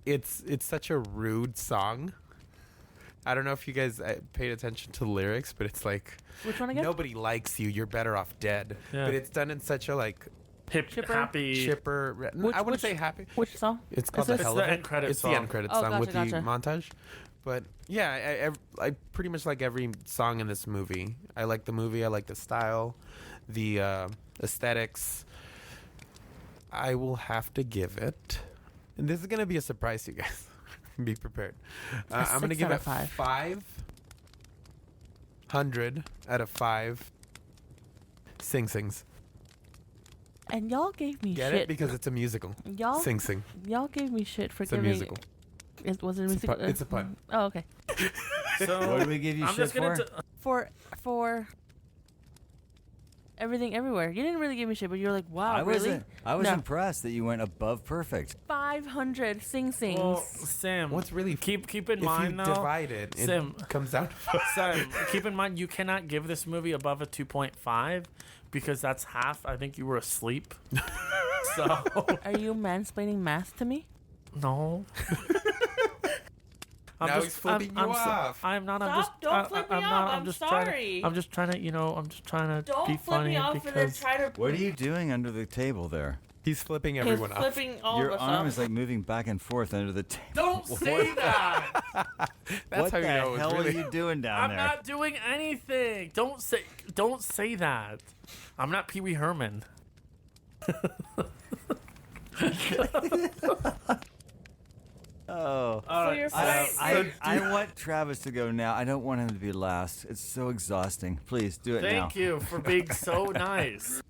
It's such a rude song. I don't know if you guys paid attention to the lyrics, but it's like, Which one again? nobody likes you. You're better off dead. Yeah. But it's done in such a like Hip, Chipper? happy. chipper. I wouldn't say happy. Which song? It's called Is the this- hell It's of the it. end credits It's song. the end credits Oh, song gotcha, with gotcha. the montage. But yeah, I pretty much like every song in this movie. I like the movie. I like the style, the aesthetics. I will have to give it. And this is gonna be a surprise to you guys. Be prepared. I'm gonna 6 give out it of 5. 500 out of 5 sing-sings. And y'all gave me Get shit. it? Because it's a musical. Y'all Sing-sing. y'all gave me shit for It's a giving. musical. Was it a It's a musical? pun- it's a pun. Oh, okay. So What did we give you I'm shit just gonna. for? For everything everywhere. You didn't really give me shit, but you were like, wow, I really? was No. impressed that you went above perfect. 500 sing-sings. well, Sam, What's really keep in if mind you though. divide it, it Sim. comes out. Sam, keep in mind you cannot give this movie above a 2.5 because that's half. I think you were asleep. So Are you mansplaining math to me? no. Now he's flipping you off. I'm not. I'm Stop, just. don't flip me I'm off, not, I'm just sorry. Trying to, I'm just trying to. I'm just trying to Don't be flip funny me off and then because. try to. What are you doing under the table there? He's flipping He's everyone off. flipping all Your of us arm off. is like moving back and forth under the table. Don't say that. That's what how you the know it was hell really. are you doing down I'm there? not doing anything. Don't say that. I'm not Pee Wee Herman. Oh. All you're right, fine. I want Travis to go now. I don't want him to be last. It's so exhausting. Please do it now. Thank you for being so nice.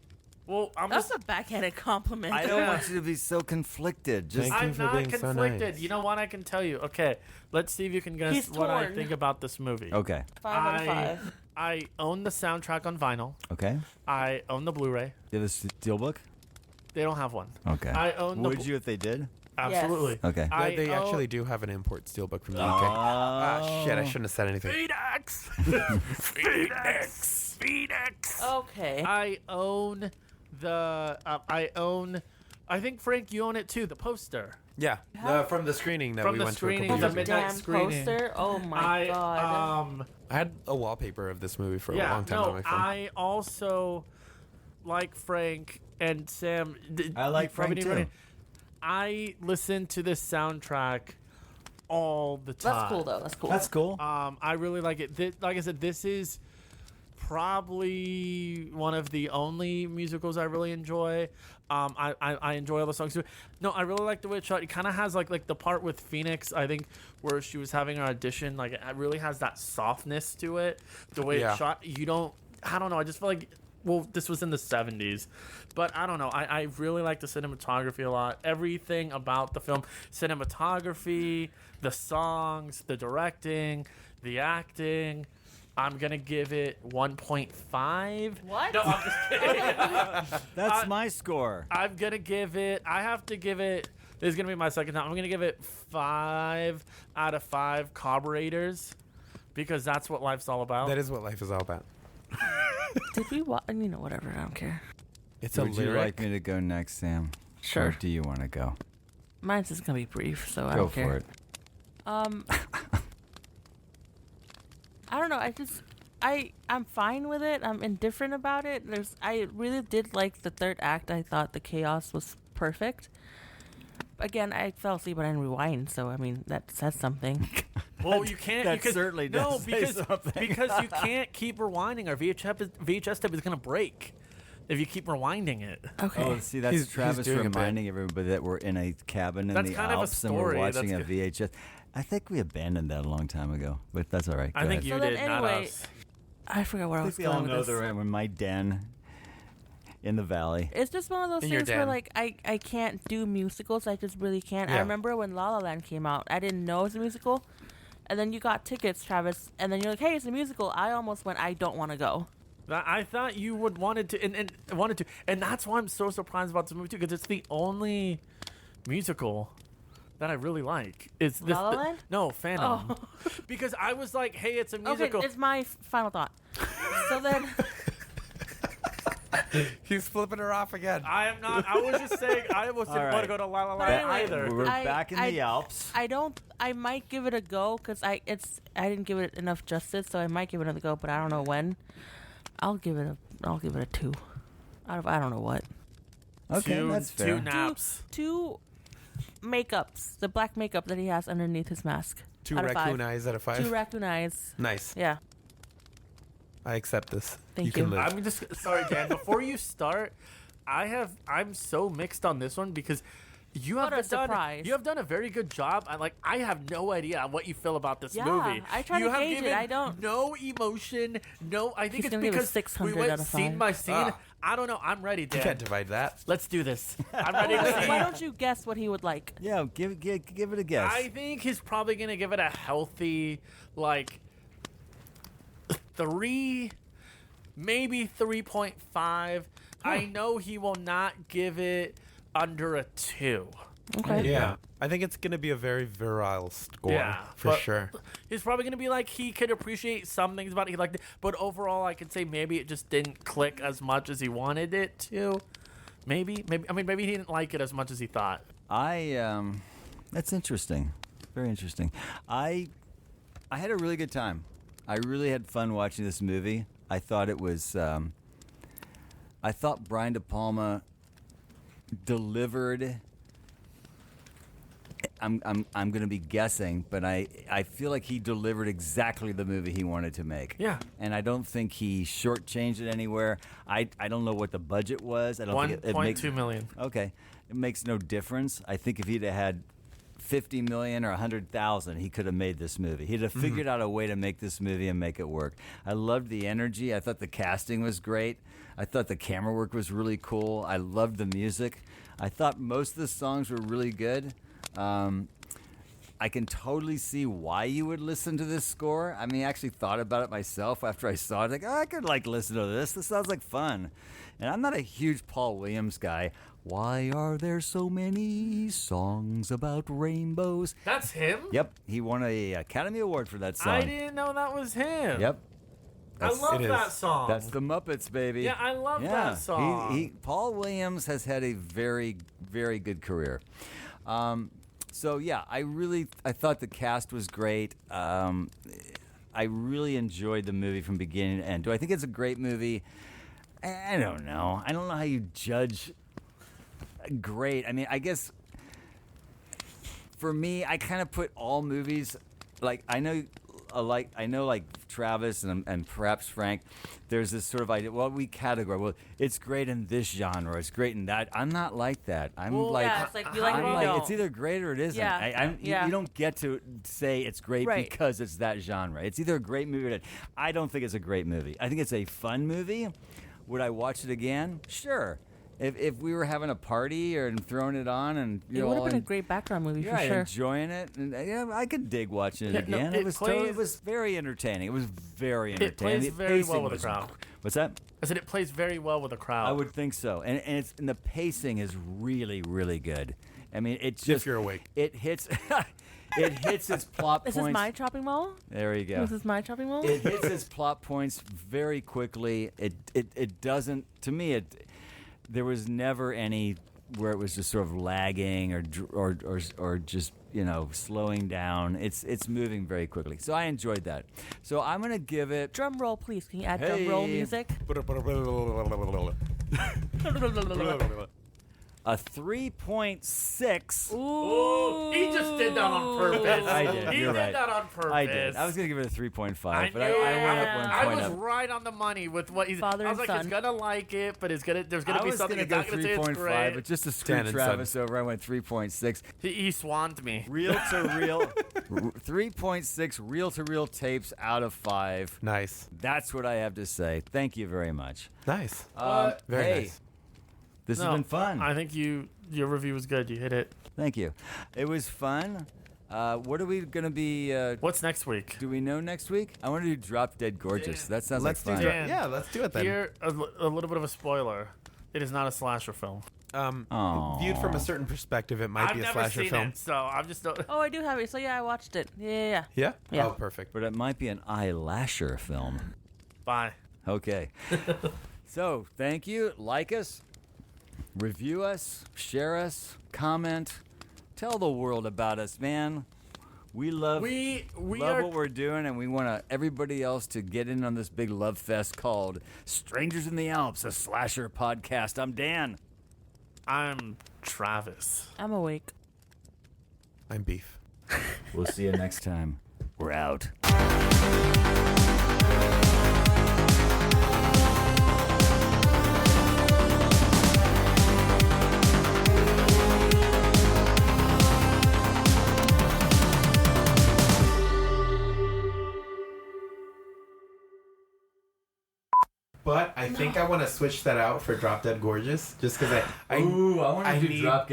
Well, I'm That's just. a backhanded compliment. I don't want you to be so conflicted. Just Thank you I'm for not being so conflicted. nice. You know what I can tell you? Okay, let's see if you can guess He's what I torn. think about this movie. okay. 5 out of 5. I own the soundtrack on vinyl. Okay. I own the Blu-ray. You have a steelbook? They don't have one. Okay. I own the. Would you if they did? Absolutely. Okay. I They own- actually do have an import steelbook from the UK. Oh. Ah, shit! I shouldn't have said anything. Phoenix. Phoenix. Okay. I own the. I own. I think Frank, you own it too. The poster. Yeah, from the screening that From we the went screening to a of couple the years midnight ago. Damn screening. poster. Oh my I god. I had a wallpaper of this movie for a yeah. long time No, on my phone. I also like Frank and Sam. I like probably Frank, didn't- too. I listen to this soundtrack all the time. That's cool though. That's cool. That's cool. I really like it. Like I said, this is probably one of the only musicals I really enjoy. I enjoy all the songs too. No, I really like the way it's shot. It kind of has like the part with Phoenix, I think, where she was having her audition. Like it really has that softness to it. The way Yeah. it's shot, I don't know. I just feel like. Well, this was in the 70s, but I don't know. I really like the cinematography a lot. Everything about the film, cinematography, the songs, the directing, the acting. I'm going to give it 1.5. What? No, I'm just kidding. That's my score. I'm going to give it, I have to give it, this is going to be my second time. I'm going to give it 5 out of 5 carburetors because that's what life's all about. That is what life is all about. Did we watch? You know, whatever. I don't care. It's a Would you lyric. like me to go next, Sam? Sure. Or do you want to go? Mine's just gonna be brief, so I Go don't care. for it. I don't know. I'm fine with it. I'm indifferent about it. I really did like the third act. I thought the chaos was perfect. Again, I fell asleep and I didn't rewind, so I mean that says something. Well, you can't. that because, certainly no, does say because something. because you can't keep rewinding. Our VHS tape is going to break if you keep rewinding it. Okay. Oh, see, that's He's Travis doing a bit. reminding everybody that we're in a cabin in That's the kind of a Alps and we're story. watching That's a VHS. I think we abandoned that a long time ago, but that's all right. I Go think ahead. you So then did, not anyway, us. I forgot where I I was think we all going know with this. they're in my den in the valley. It's just one of those In your things where den. like I can't do musicals. I just really can't. I Yeah. remember when La La Land came out. I didn't know it was a musical, and then you got tickets, Travis, and then you're like, "Hey, it's a musical." I almost went, "I don't want to go." I thought you would wanted to, and wanted to, and that's why I'm so surprised about this movie too, because it's the only musical that I really like. Is this? La La Land? No, Phantom. Oh. Because I was like, hey, it's a musical. Okay, it's my final thought. So then, He's flipping her off again. I am not. I was just saying. I wasn't All going to right. go to La La But Land anyway, either. We're back in the Alps. I don't. I might give it a go because I didn't give it enough justice, so I might give it another go, but I don't know when. I'll give it a 2. Out of I don't know what. Okay, that's fair. Two naps. Two makeups, the black makeup that he has underneath his mask. 2 out of raccoon 5. eyes out of 5. 2 raccoon eyes. Nice. Yeah. I accept this. Thank you. you. Can live. I'm just sorry, Dan. Before you start, I'm so mixed on this one because you What have a done surprise. you have done a very good job. I have no idea what you feel about this Yeah, movie. I try you to have gauge it. given I don't- no emotion. No, I think He's it's gonna give it because 600 we went out of scene 5. by scene. Ah. I don't know. I'm ready, You Dan. can't divide that. Let's do this. I'm ready to see. Why don't you guess what he would like? Yeah, give it a guess. I think he's probably gonna give it a healthy, like 3, maybe 3.5. I know he will not give it under a 2. Okay. Yeah. I think it's going to be a very virile score. Yeah, For but sure. He's probably gonna be like he could appreciate some things about it he liked it, but overall I could say maybe it just didn't click as much as he wanted it to. Maybe he didn't like it as much as he thought. That's interesting. Very interesting. I had a really good time. I really had fun watching this movie. I thought it was. I thought Brian de Palma delivered. I'm going to be guessing, but I feel like he delivered exactly the movie he wanted to make. Yeah. And I don't think he shortchanged it anywhere. I don't know what the budget was. I don't think it makes 1.2 million. Okay, it makes no difference. I think if he'd have had 50 million or 100,000, he could have made this movie. He'd have figured out a way to make this movie and make it work. I loved the energy. I thought the casting was great. I thought the camera work was really cool. I loved the music. I thought most of the songs were really good. I can totally see why you would listen to this score. I mean, I actually thought about it myself after I saw it. Like, I could listen to this. This sounds like fun. And I'm not a huge Paul Williams guy. Why are there so many songs about rainbows? That's him? Yep, he won a Academy Award for that song. I didn't know that was him. Yep, I love it that is. song. that's the Muppets, baby. Yeah, I love that song. Paul Williams has had a very, very good career. So yeah, I thought the cast was great. I really enjoyed the movie from beginning to end. Do I think it's a great movie? I don't know. I don't know how you judge great. I mean, I guess for me, I kind of put all movies like I know Travis and perhaps Frank. There's this sort of idea. Well, we categorize. Well, it's great in this genre. It's great in that. I'm not like that. I'm Well, like, yeah, it's like you like it I'm or you like don't. it's either great or it isn't. Yeah, You don't get to say it's great Right. because it's that genre. It's either a great movie or not. I don't think it's a great movie. I think it's a fun movie. Would I watch it again? Sure. If we were having a party or throwing it on and It would have been a great background movie for sure. enjoying it, and yeah, I could dig watching it Yeah, no, again. it it was plays- it was very entertaining. It was very It entertaining. plays The very pacing well with the was- crowd. What's that? I said it plays very well with the crowd. I would think so, and the pacing is really really good. I mean, it just If you're awake. it hits it hits its plot This points. is my chopping mall. There you go. This is my chopping mall. It hits its plot points very quickly. It doesn't. To me, there was never any where it was just sort of lagging or just slowing down. It's moving very quickly. So I enjoyed that. So I'm gonna give it. Drum roll, please. Can you add drum roll Hey. music? A 3.6. Ooh, he just did that on purpose. I did. He You're did right. that on purpose. I did. I was gonna give it a 3.5, but I knew went it. up one I point was up. right on the money with what he's. Father I was and like, he's son. gonna like it, but there's gonna I be was something gonna he's go not gonna say it's 3.5, great. but just to screw Dan and Travis over, I went 3.6. He swanned me. Real to real, 3.6 reel to reel tapes out of 5. Nice. That's what I have to say. Thank you very much. Nice. Very hey, nice. This No, has been fun. I think your review was good. You hit it. Thank you. It was fun. What are we gonna be? What's next week? Do we know next week? I want to do Drop Dead Gorgeous. That sounds Let's like do fun. Dan, let's do it then. Here, a little bit of a spoiler. It is not a slasher film. Viewed from a certain perspective, it might I've be a never slasher seen film. it, so I'm just don't. Oh, I do have it. So yeah, I watched it. Yeah. Yeah? Yeah. Oh, perfect. But it might be an eyelasher film. Bye. Okay. So, thank you. Like us, review us, share us, comment, tell the world about us, man. We love We love are. what we're doing, and we want everybody else to get in on this big love fest called Strangers in the Alps, a slasher podcast. I'm Dan. I'm Travis. I'm awake. I'm Beef. We'll see you next time. We're out. But I think I want to switch that out for Drop Dead Gorgeous, just because I Ooh, I want I to do need- drop.